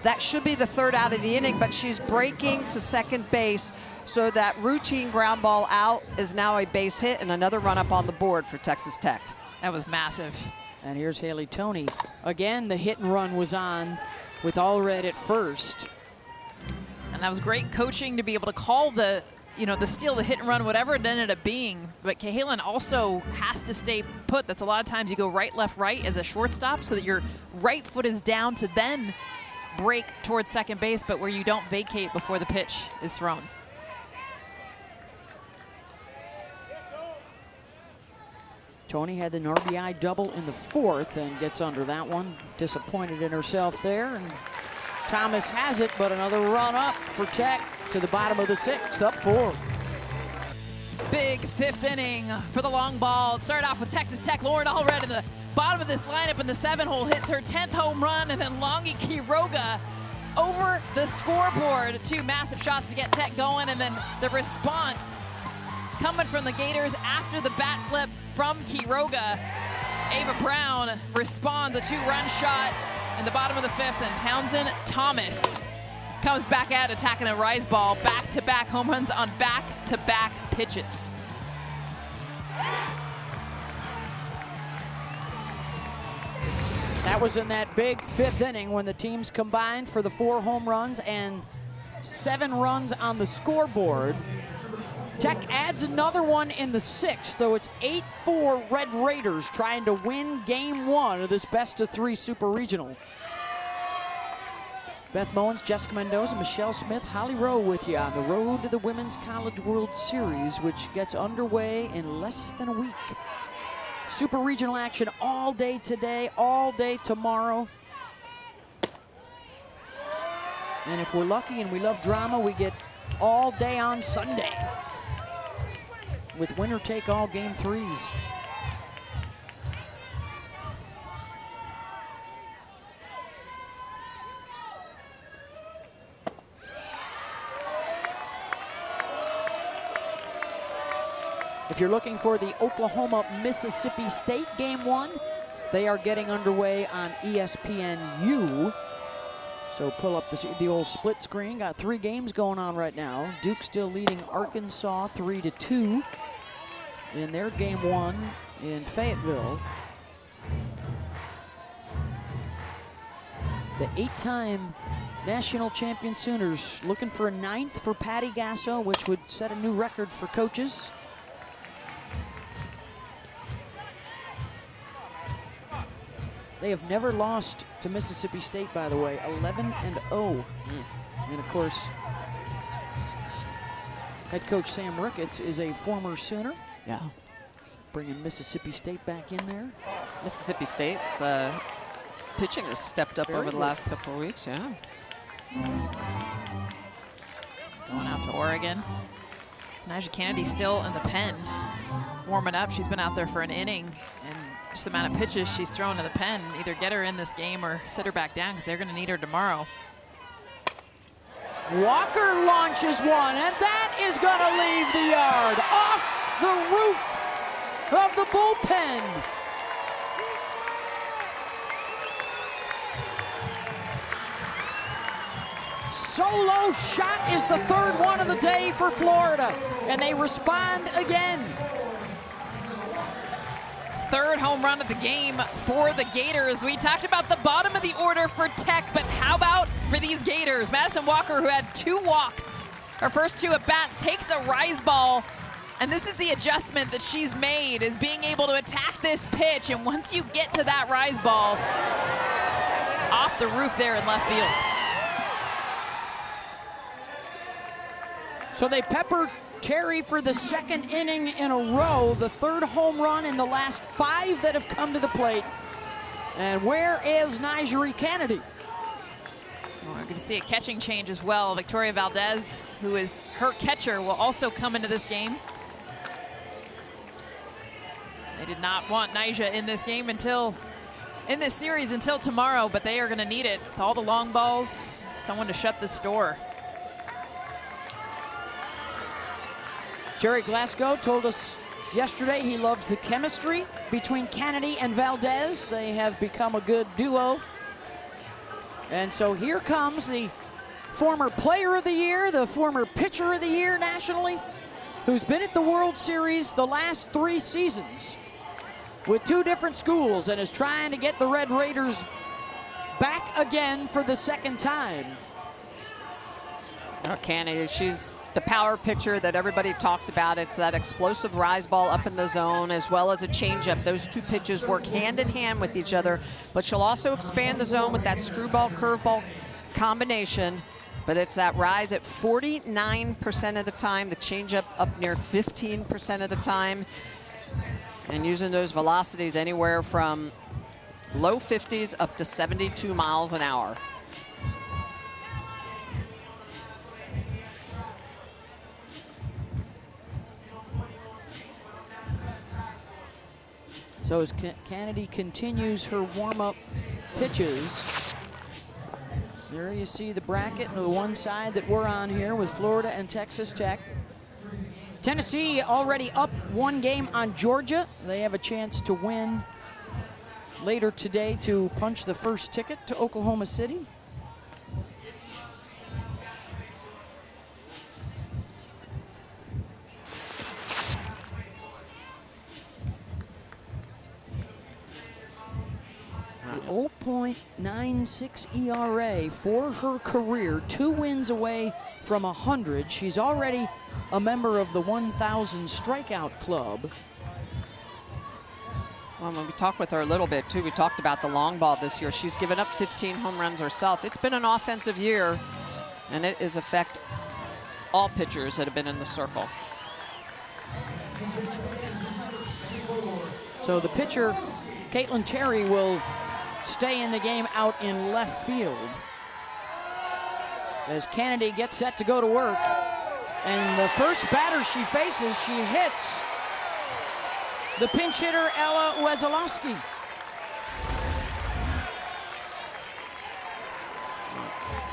That should be the 3rd out of the inning, but she's breaking to second base. So that routine ground ball out is now a base hit and another run up on the board for Texas Tech. That was massive. And here's Haley Toney. Again, the hit and run was on with Allred at first. And that was great coaching to be able to call the steal, the hit and run, whatever it ended up being. But Cahalan also has to stay put. That's a lot of times you go right, left, right as a shortstop so that your right foot is down to then break towards second base, but where you don't vacate before the pitch is thrown. Toney had an RBI double in the 4th and gets under that one. Disappointed in herself there. And Thomas has it, but another run up for Tech to the bottom of the 6th, up 4. Big 5th inning for the long ball. It started off with Texas Tech. Lauren Allred in the bottom of this lineup in the 7-hole hits her 10th home run, and then Longy Quiroga over the scoreboard. 2 massive shots to get Tech going, and then the response coming from the Gators after the bat flip from Quiroga. Ava Brown responds, a 2-run shot in the bottom of the 5th, and Townsend Thomas comes back out attacking a rise ball. Back-to-back home runs on back-to-back pitches. That was in that big 5th inning when the teams combined for the 4 home runs and 7 runs on the scoreboard. Tech adds another one in the 6th, though it's 8-4 Red Raiders trying to win game 1 of this best-of-3 Super Regional. Beth Mowens, Jessica Mendoza, Michelle Smith, Holly Rowe with you on the road to the Women's College World Series, which gets underway in less than a week. Super Regional action all day today, all day tomorrow. And if we're lucky and we love drama, we get all day on Sunday with winner-take-all game 3s. If you're looking for the Oklahoma-Mississippi State Game 1, they are getting underway on ESPNU. So pull up the old split screen. Got 3 games going on right now. Duke still leading Arkansas 3-2 in their Game 1 in Fayetteville. The 8-time national champion Sooners looking for a 9th for Patty Gasso, which would set a new record for coaches. They have never lost to Mississippi State, by the way, 11-0. And of course, head coach Sam Ricketts is a former Sooner. Yeah. Bringing Mississippi State back in there. Mississippi State's pitching has stepped up over the last couple of weeks, yeah. Going out to Oregon. Nyjah Kennedy still in the pen, warming up. She's been out there for an inning, and just the amount of pitches she's thrown in the pen, either get her in this game or sit her back down because they're going to need her tomorrow. Walker launches one, and that is going to leave the yard, off the roof of the bullpen. Solo shot is the 3rd one of the day for Florida, and they respond again. 3rd home run of the game for the Gators. We talked about the bottom of the order for Tech, but how about for these Gators? Madison Walker, who had 2 walks, her first 2 at-bats, takes a rise ball, and this is the adjustment that she's made, is being able to attack this pitch, and once you get to that rise ball, off the roof there in left field. So they peppered Terry for the 2nd inning in a row, the 3rd home run in the last 5 that have come to the plate. And where is Nyjah Kennedy? Well, we're going to see a catching change as well. Victoria Valdez, who is her catcher, will also come into this game. They did not want Nyjah in this game in this series until tomorrow, but they are going to need it. With all the long balls, someone to shut this door. Jerry Glasgow told us yesterday he loves the chemistry between Kennedy and Valdez. They have become a good duo. And so here comes the former player of the year, the former pitcher of the year nationally, who's been at the World Series the last 3 seasons with 2 different schools and is trying to get the Red Raiders back again for the 2nd time. Oh, Kennedy, she's the power pitcher that everybody talks about. It's that explosive rise ball up in the zone as well as a changeup. Those 2 pitches work hand in hand with each other, but she'll also expand the zone with that screwball, curveball combination. But it's that rise at 49% of the time, the changeup up near 15% of the time, and using those velocities anywhere from low 50s up to 72 miles an hour. So as Kennedy continues her warm-up pitches, there you see the bracket on the one side that we're on here with Florida and Texas Tech. Tennessee already up 1 game on Georgia. They have a chance to win later today to punch the first ticket to Oklahoma City. The 0.96 ERA for her career, 2 wins away from 100. She's already a member of the 1,000 strikeout club. Well, when we talked with her a little bit too, we talked about the long ball this year. She's given up 15 home runs herself. It's been an offensive year, and it is affect all pitchers that have been in the circle. So the pitcher, Caitlin Terry, will stay in the game out in left field as Kennedy gets set to go to work. And the first batter she faces, she hits the pinch hitter, Ella Wesolowski.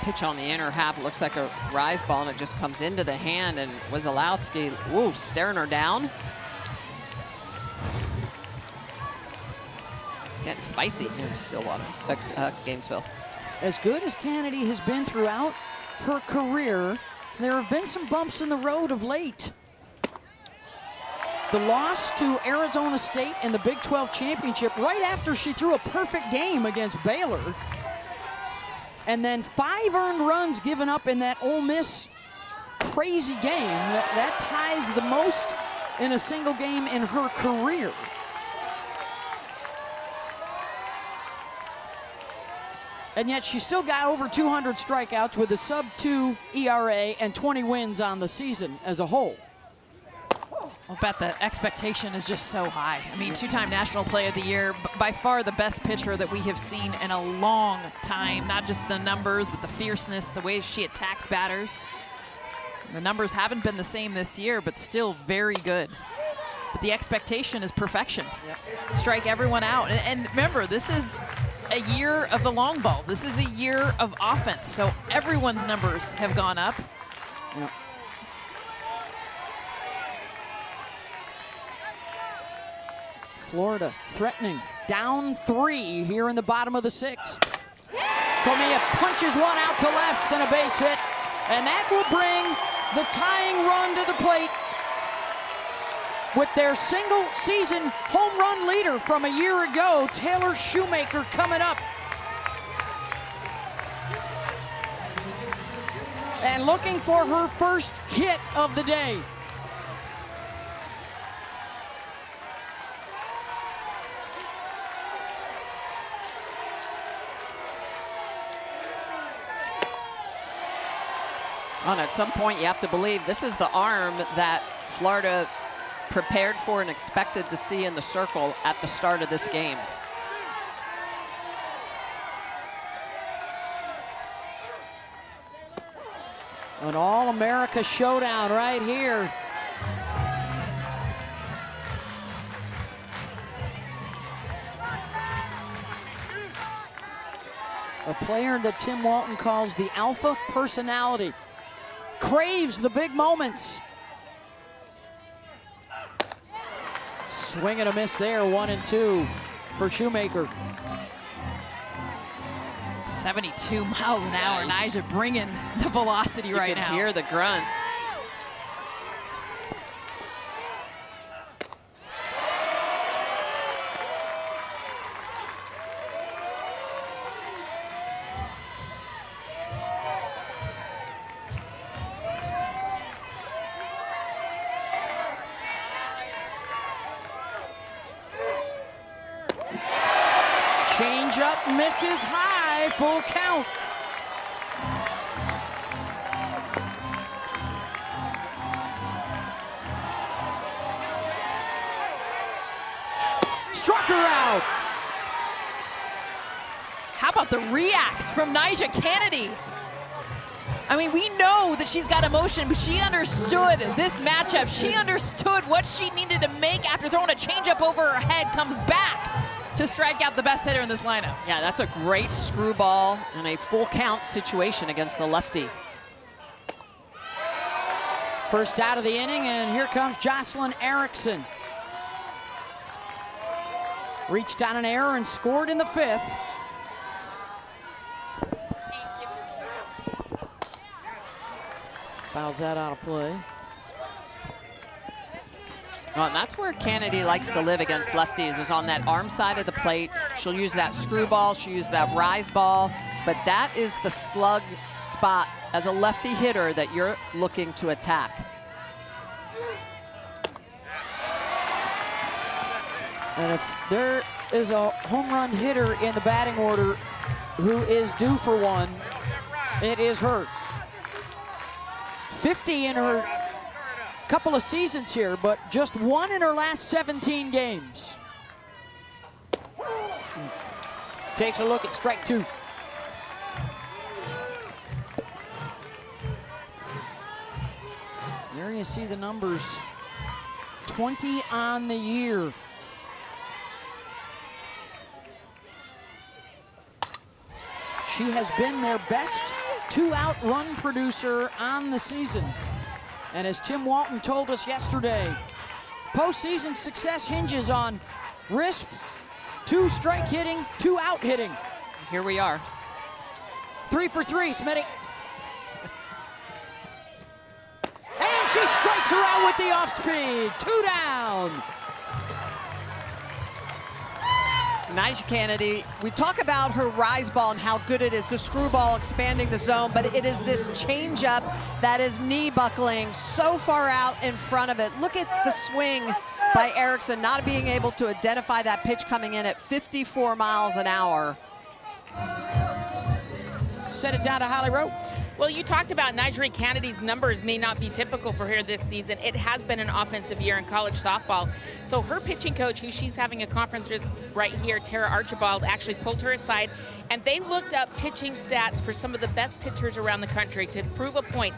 Pitch on the inner half, it looks like a rise ball, and it just comes into the hand, and Wesolowski, woo, staring her down. It's getting spicy in Stillwater, Gainesville. As good as Kennedy has been throughout her career, there have been some bumps in the road of late. The loss to Arizona State in the Big 12 championship right after she threw a perfect game against Baylor. And then 5 earned runs given up in that Ole Miss crazy game. That ties the most in a single game in her career. And yet she still got over 200 strikeouts with a sub-2 ERA and 20 wins on the season as a whole. I'll bet the expectation is just so high. I mean, 2-time National Player of the Year, by far the best pitcher that we have seen in a long time. Not just the numbers, but the fierceness, the way she attacks batters. The numbers haven't been the same this year, but still very good. But the expectation is perfection. Yep. Strike everyone out. And remember, this is a year of the long ball. This is a year of offense, so everyone's numbers have gone up. Yep. Florida threatening, down 3 here in the bottom of the 6th. Comia punches one out to left and a base hit, and that will bring the tying run to the plate with their single season home run leader from a year ago, Taylor Shoemaker, coming up. And looking for her first hit of the day. And at some point, you have to believe this is the arm that Florida prepared for and expected to see in the circle at the start of this game. An All-America showdown right here. A player that Tim Walton calls the alpha personality. Craves the big moments. Swing and a miss there, 1-2 for Shoemaker. 72 miles an hour, Nyjah bringing the velocity right now. You can hear the grunt. Change-up misses high, full count. Struck her out. How about the reacts from Nyjah Kennedy? I mean, we know that she's got emotion, but she understood this matchup. She understood what she needed to make after throwing a changeup over her head, comes back to strike out the best hitter in this lineup. Yeah, that's a great screwball and a full count situation against the lefty. First out of the inning, and here comes Jocelyn Erickson. Reached on an error and scored in the 5th. Fouls that out of play. Well, and that's where Kennedy likes to live against lefties, is on that arm side of the plate. She'll use that screwball, she'll use that rise ball, but that is the slug spot as a lefty hitter that you're looking to attack. And if there is a home run hitter in the batting order who is due for one, it is her. 50 in her couple of seasons here, but just 1 in her last 17 games. Takes a look at strike 2. There you see the numbers. 20 on the year. She has been their best 2-out run producer on the season. And as Tim Walton told us yesterday, postseason success hinges on RISP, 2-strike hitting, 2-out hitting. Here we are. 3 for 3, Smitty. And she strikes her out with the off speed. 2 down. Nyjah Kennedy, we talk about her rise ball and how good it is, the screwball expanding the zone, but it is this changeup that is knee buckling so far out in front of it. Look at the swing by Erickson, not being able to identify that pitch coming in at 54 miles an hour. Set it down to Holly Rowe. Well, you talked about Nyjah Kennedy's numbers may not be typical for her this season. It has been an offensive year in college softball. So her pitching coach, who she's having a conference with right here, Tara Archibald, actually pulled her aside, and they looked up pitching stats for some of the best pitchers around the country to prove a point.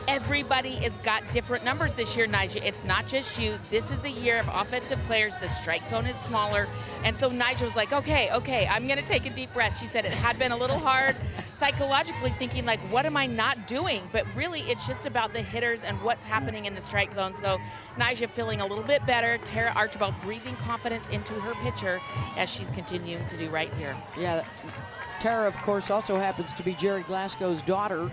Everybody has got different numbers this year, Nyjah. It's not just you. This is a year of offensive players. The strike zone is smaller. And so Nyjah was like, okay, I'm going to take a deep breath. She said it had been a little hard psychologically, thinking like, what am I not doing? But really, it's just about the hitters and what's happening in the strike zone. So Nyjah feeling a little bit better. Tara Archibald breathing confidence into her pitcher as she's continuing to do right here. Yeah, Tara, of course, also happens to be Jerry Glasgow's daughter.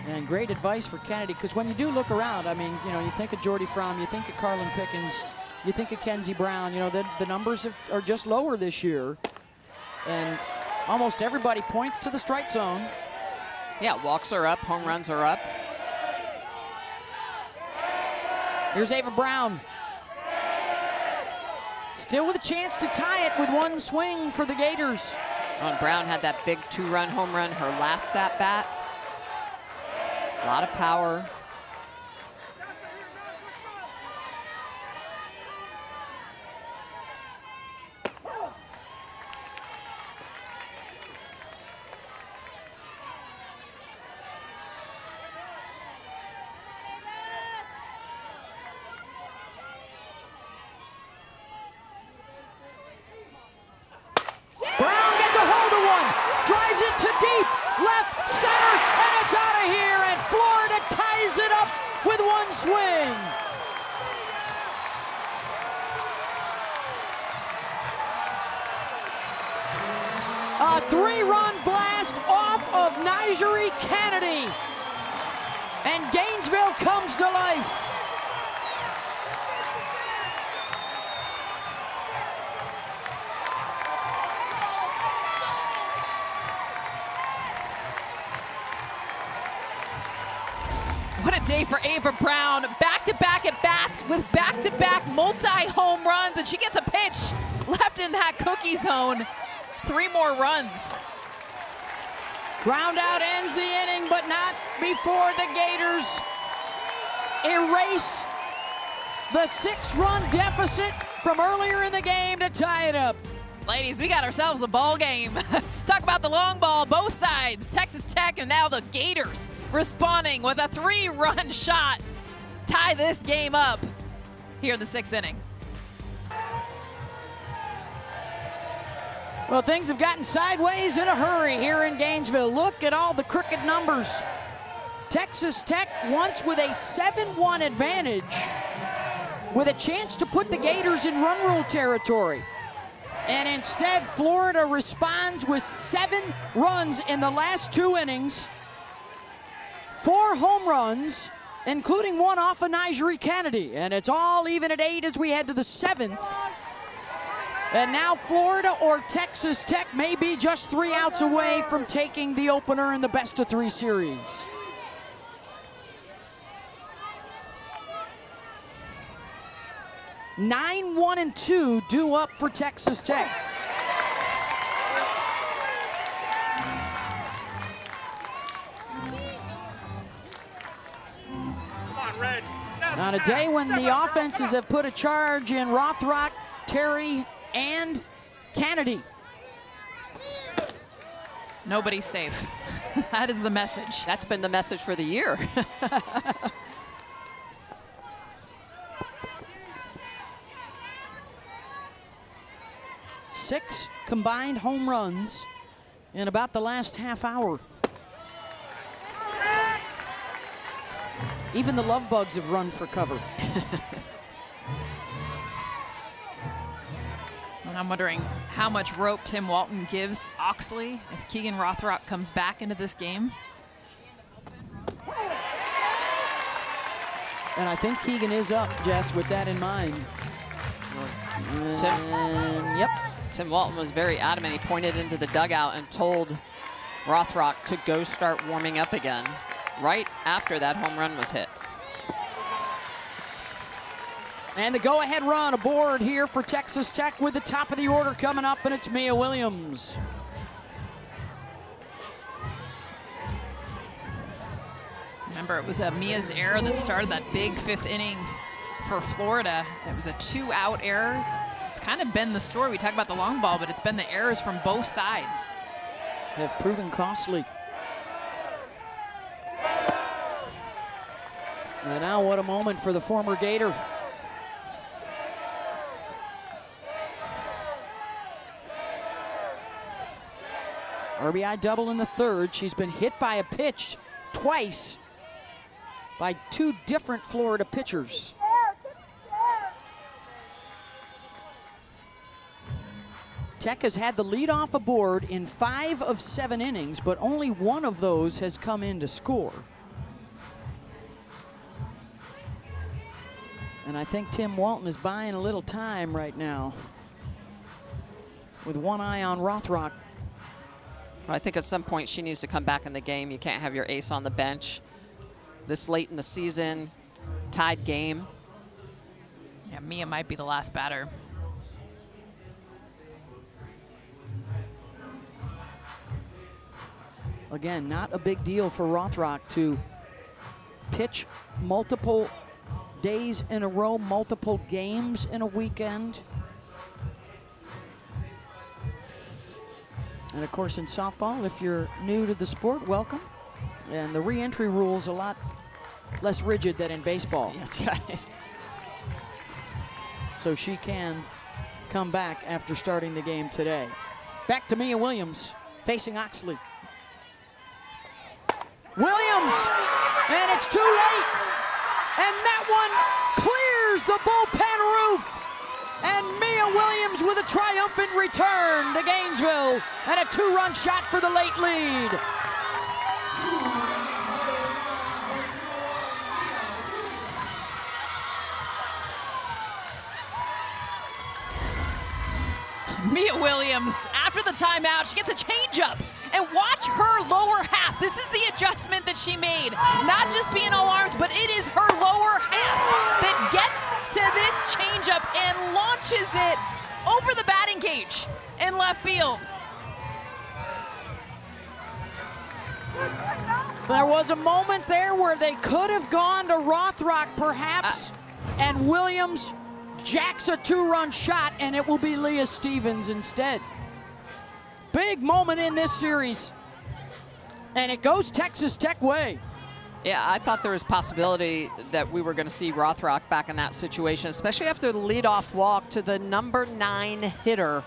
And great advice for Kennedy, because when you do look around, I mean, you know, you think of Jordy Fromm, you think of Carlin Pickens, you think of Kenzie Brown, you know, the numbers are just lower this year. And almost everybody points to the strike zone. Yeah, walks are up, home runs are up. Here's Ava Brown. Still with a chance to tie it with one swing for the Gators. Oh, and Brown had that big 2-run home run her last at-bat. A lot of power. Brown gets a hold of one, drives it to deep, left center, and it's out of here, and Florida ties it up with one swing. A 3-run blast off of Nyjah Kennedy, and Gainesville comes to life. What a day for Ava Brown. Back-to-back at bats with back-to-back multi-home runs, and she gets a pitch left in that cookie zone. 3 more runs. Ground out ends the inning, but not before the Gators erase the 6-run deficit from earlier in the game to tie it up. Ladies, we got ourselves a ball game. Talk about the long ball, both sides. Texas Tech and now the Gators responding with a 3-run shot. Tie this game up here in the 6th inning. Well, things have gotten sideways in a hurry here in Gainesville. Look at all the crooked numbers. Texas Tech once with a 7-1 advantage with a chance to put the Gators in run rule territory. And instead, Florida responds with 7 runs in the last 2 innings, 4 home runs, including one off of Nyjah Kennedy. And it's all even at 8 as we head to the 7th. And now Florida or Texas Tech may be just 3 outs away from taking the opener in the best-of-3 series. Nine, 1, and 2 due up for Texas Tech. On a day when the offenses have put a charge in Rothrock, Terry, and Kennedy. Nobody's safe. That is the message. That's been the message for the year. 6 combined home runs in about the last half hour. Even the Love Bugs have run for cover. And I'm wondering how much rope Tim Walton gives Oxley if Keegan Rothrock comes back into this game. And I think Keegan is up, Jess, with that in mind. Yep. Tim Walton was very adamant. He pointed into the dugout and told Rothrock to go start warming up again right after that home run was hit. And the go-ahead run aboard here for Texas Tech with the top of the order coming up, and it's Mia Williams. Remember, it was Mia's error that started that big 5th inning for Florida. It was a 2-out error. It's kind of been the story. We talk about the long ball, but it's been the errors from both sides. Have proven costly. And now what a moment for the former Gator. RBI double in the 3rd. She's been hit by a pitch twice by 2 different Florida pitchers. Tech has had the leadoff aboard in 5 of 7 innings, but only 1 of those has come in to score. And I think Tim Walton is buying a little time right now with one eye on Rothrock. I think at some point she needs to come back in the game. You can't have your ace on the bench this late in the season, tied game. Yeah, Mia might be the last batter. Again, not a big deal for Rothrock to pitch multiple days in a row, multiple games in a weekend. And of course in softball, if you're new to the sport, welcome. And the re-entry rule's a lot less rigid than in baseball. That's right. So she can come back after starting the game today. Back to Mia Williams, facing Oxley. Williams, and it's too late. And that one clears the bullpen roof. And Mia Williams with a triumphant return to Gainesville and a 2-run shot for the late lead. Mia Williams, after the timeout, she gets a changeup. And watch her lower half. This is the adjustment that she made. Not just being all arms, but it is her lower half that gets to this changeup and launches it over the batting cage in left field. There was a moment there where they could have gone to Rothrock perhaps, and Williams jacks a 2-run shot, and it will be Leah Stevens instead. Big moment in this series, and it goes Texas Tech way. Yeah, I thought there was possibility that we were going to see Rothrock back in that situation, especially after the leadoff walk to the number 9 hitter.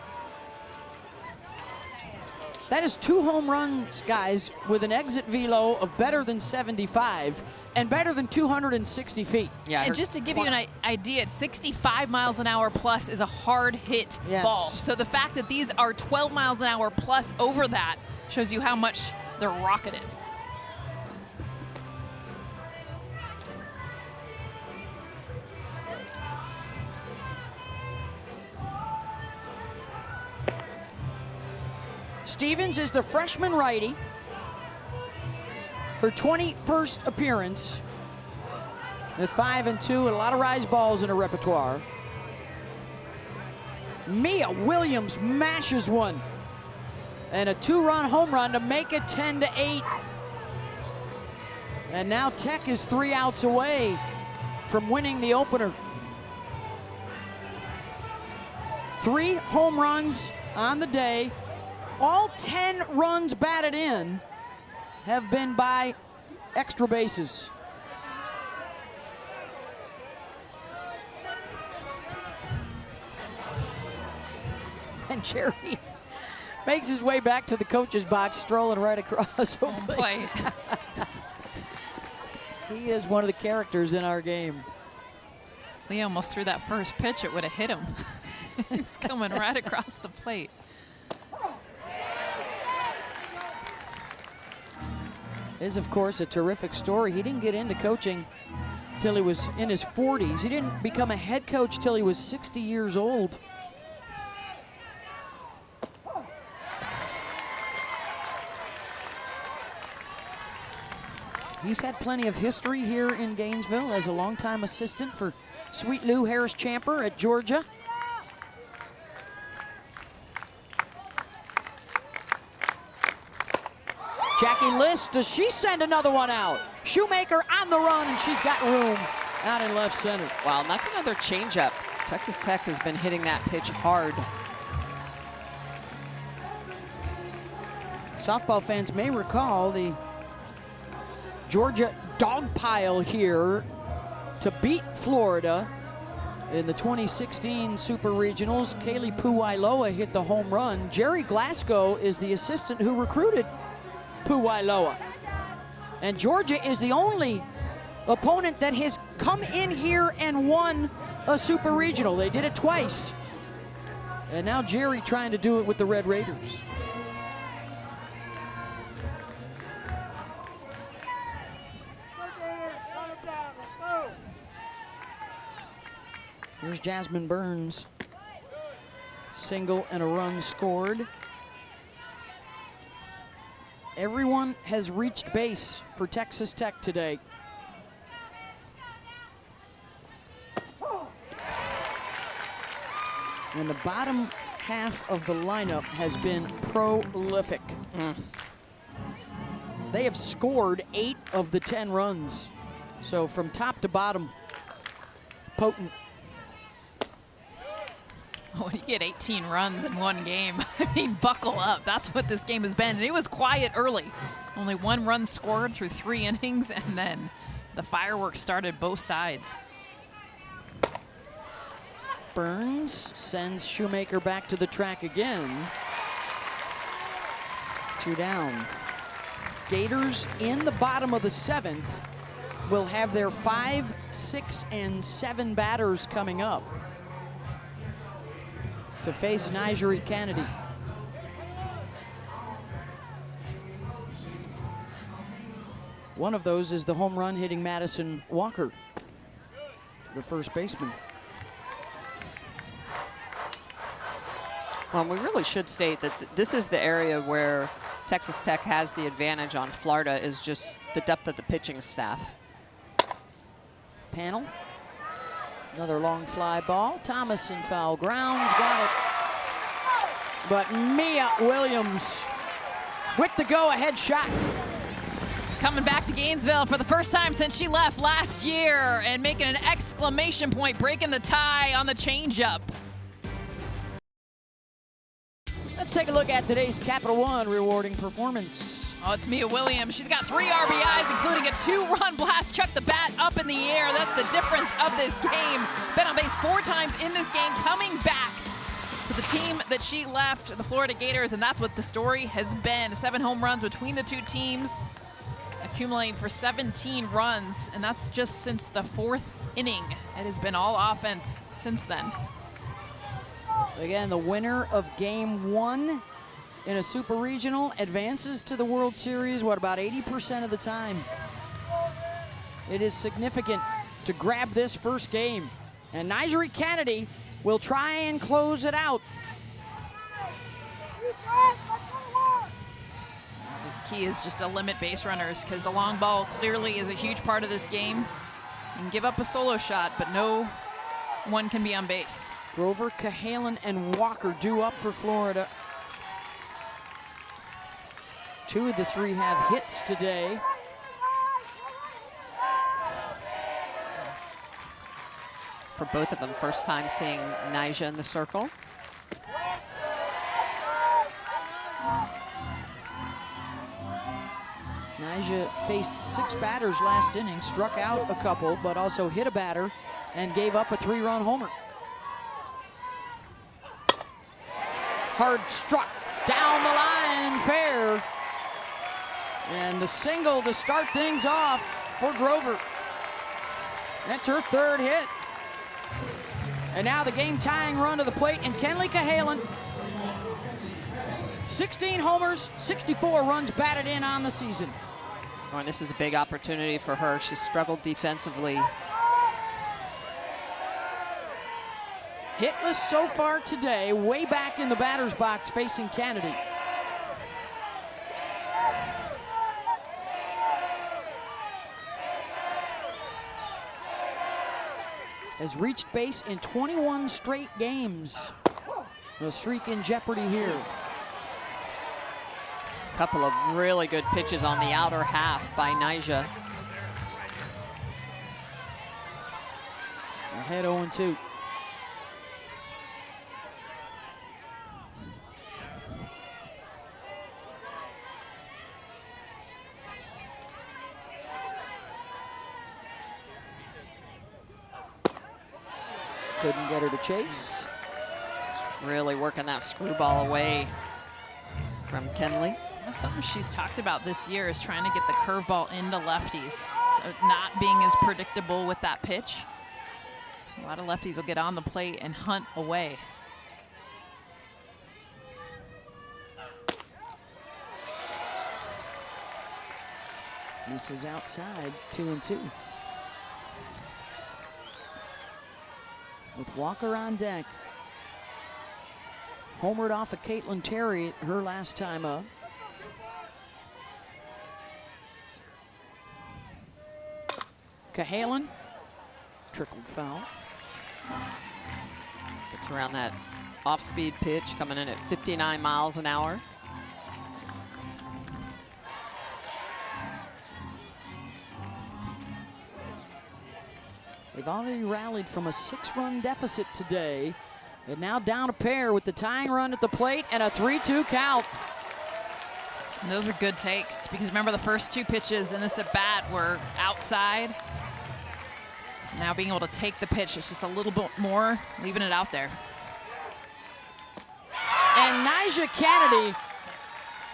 That is 2 home runs, guys, with an exit velo of better than 75 and better than 260 feet. Yeah, and just to give you an idea, at 65 miles an hour plus is a hard hit ball. So the fact that these are 12 miles an hour plus over that shows you how much they're rocketed. Stevens is the freshman righty. Her 21st appearance at 5-2, a lot of rise balls in her repertoire. Mia Williams mashes one, and a 2-run home run to make it 10-8. And now Tech is 3 outs away from winning the opener. 3 home runs on the day. All 10 runs batted in have been by extra bases. And Jerry makes his way back to the coach's box, strolling right across home plate. He is one of the characters in our game. Lee almost threw that first pitch. It would have hit him. He's coming right across the plate. Is, of course, a terrific story. He didn't get into coaching till he was in his 40s. He didn't become a head coach till he was 60 years old. He's had plenty of history here in Gainesville as a longtime assistant for Sweet Lou Harris-Champer at Georgia. Jackie List, does she send another one out? Shoemaker on the run, and she's got room out in left center. Wow, and that's another changeup. Texas Tech has been hitting that pitch hard. Softball fans may recall the Georgia dog pile here to beat Florida in the 2016 Super Regionals. Kaylee Puwailoa hit the home run. Jerry Glasgow is the assistant who recruited Puwailoa. And Georgia is the only opponent that has come in here and won a Super Regional. They did it twice. And now Jerry trying to do it with the Red Raiders. Here's Jasmine Burns. Single and a run scored. Everyone has reached base for Texas Tech today. And the bottom half of the lineup has been prolific. They have scored 8 of the 10 runs. So from top to bottom, potent. When you get 18 runs in one game, I mean, buckle up. That's what this game has been. And it was quiet early. Only 1 run scored through 3 innings, and then the fireworks started both sides. Burns sends Shoemaker back to the track again. 2 down. Gators in the bottom of the 7th will have their 5, 6, and 7 batters coming up to face Nigeri Kennedy. One of those is the home run hitting Madison Walker, the first baseman. Well, we really should state that this is the area where Texas Tech has the advantage on Florida, is just the depth of the pitching staff. Panel. Another long fly ball. Thomas in foul grounds, got it. But Mia Williams with the go-ahead shot. Coming back to Gainesville for the first time since she left last year and making an exclamation point, breaking the tie on the changeup. Let's take a look at today's Capital One rewarding performance. Oh, it's Mia Williams. She's got 3 RBIs, including a 2-run blast. Chuck the bat up in the air. That's the difference of this game. Been on base 4 times in this game, coming back to the team that she left, the Florida Gators, and that's what the story has been. 7 home runs between the 2 teams, accumulating for 17 runs, and that's just since the 4th inning. It has been all offense since then. Again, the winner of Game 1 in a Super Regional advances to the World Series, about 80% of the time. It is significant to grab this first game. And Nigeri Kennedy will try and close it out. The key is just to limit base runners, because the long ball clearly is a huge part of this game. You can give up a solo shot, but no one can be on base. Grover, Cahalan, and Walker due up for Florida. 2 of the 3 have hits today. For both of them, first time seeing Nyjah in the circle. Nyjah faced 6 batters last inning, struck out a couple, but also hit a batter and gave up a 3-run homer. Hard struck down the line, fair. And the single to start things off for Grover. That's her 3rd hit. And now the game tying run to the plate, and Kenley Cahalan, 16 homers, 64 runs batted in on the season. Oh, and this is a big opportunity for her. She struggled defensively Hitless so far today, way back in the batter's box facing Kennedy. Has reached base in 21 straight games. A streak in jeopardy here. A couple of really good pitches on the outer half by Nyjah. Ahead 0-2. Couldn't get her to chase. Really working that screwball away from Kenley. That's something she's talked about this year, is trying to get the curveball into lefties. So not being as predictable with that pitch. A lot of lefties will get on the plate and hunt away. Misses outside, 2-2. With Walker on deck. Homered off of Caitlin Terry her last time up. Cahalan, trickled foul. Gets around that off-speed pitch, coming in at 59 miles an hour. They've already rallied from a 6-run deficit today, and now down a pair with the tying run at the plate and a 3-2 count. And those were good takes, because remember the first 2 pitches in this at-bat were outside. Now being able to take the pitch, it's just a little bit more, leaving it out there. And Nyjah Kennedy,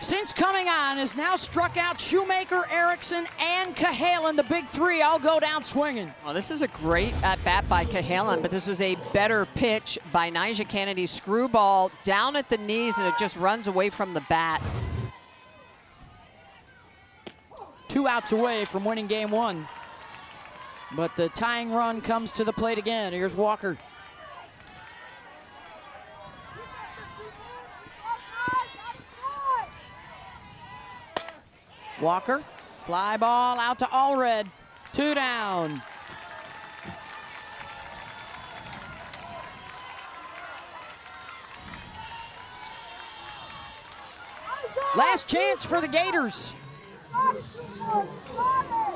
since coming on, has now struck out Shoemaker, Erickson, and Cahalan. The big 3 all go down swinging. Well, this is a great at-bat by Cahalan, but this was a better pitch by Nyjah Kennedy. Screwball down at the knees, and it just runs away from the bat. 2 outs away from winning game 1. But the tying run comes to the plate again. Here's Walker. Walker, fly ball out to Allred. 2 down. Last chance for the Gators.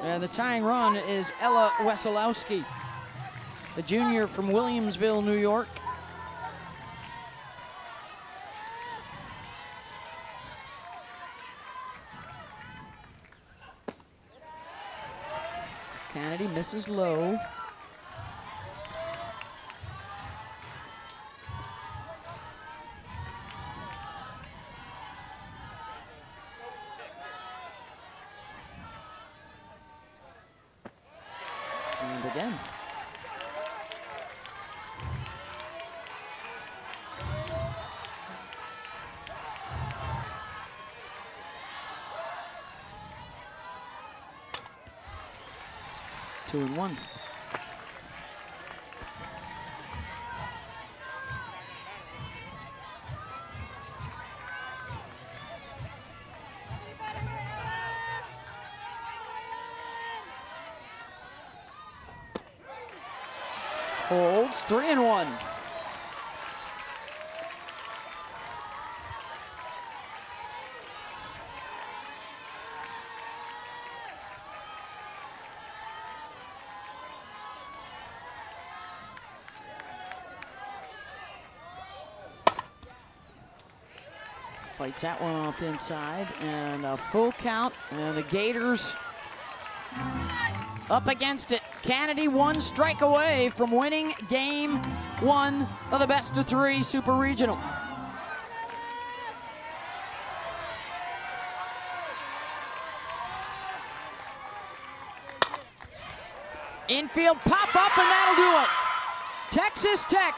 And the tying run is Ella Wesolowski, the junior from Williamsville, New York. Kennedy misses low. And again. Two and one. Holds, 3 and 1. Fights that one off inside, and a full count, and the Gators up against it. Kennedy 1 strike away from winning game 1 of the best of 3 Super Regional. Infield pop up, and that'll do it. Texas Tech,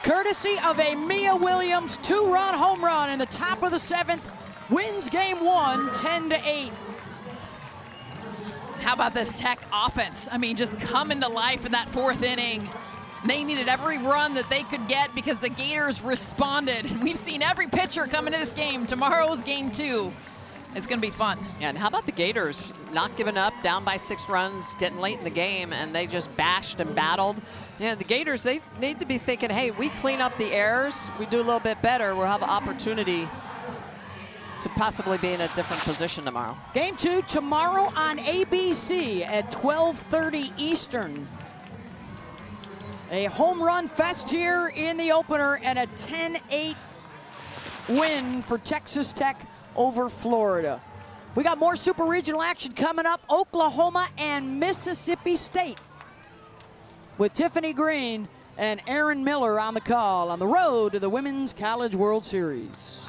courtesy of a Mia Williams 2-run home run in the top of the 7th, wins game 1 10-8. How about this Tech offense? I mean, just coming to life in that 4th inning. They needed every run that they could get because the Gators responded. And we've seen every pitcher come into this game. Tomorrow's game 2. It's going to be fun. Yeah, and how about the Gators not giving up, down by 6 runs, getting late in the game, and they just bashed and battled. Yeah, the Gators, they need to be thinking, hey, we clean up the errors, we do a little bit better, we'll have an opportunity to possibly be in a different position tomorrow. Game 2 tomorrow on ABC at 12:30 Eastern. A home run fest here in the opener and a 10-8 win for Texas Tech over Florida. We got more Super Regional action coming up. Oklahoma and Mississippi State with Tiffany Green and Aaron Miller on the call on the road to the Women's College World Series.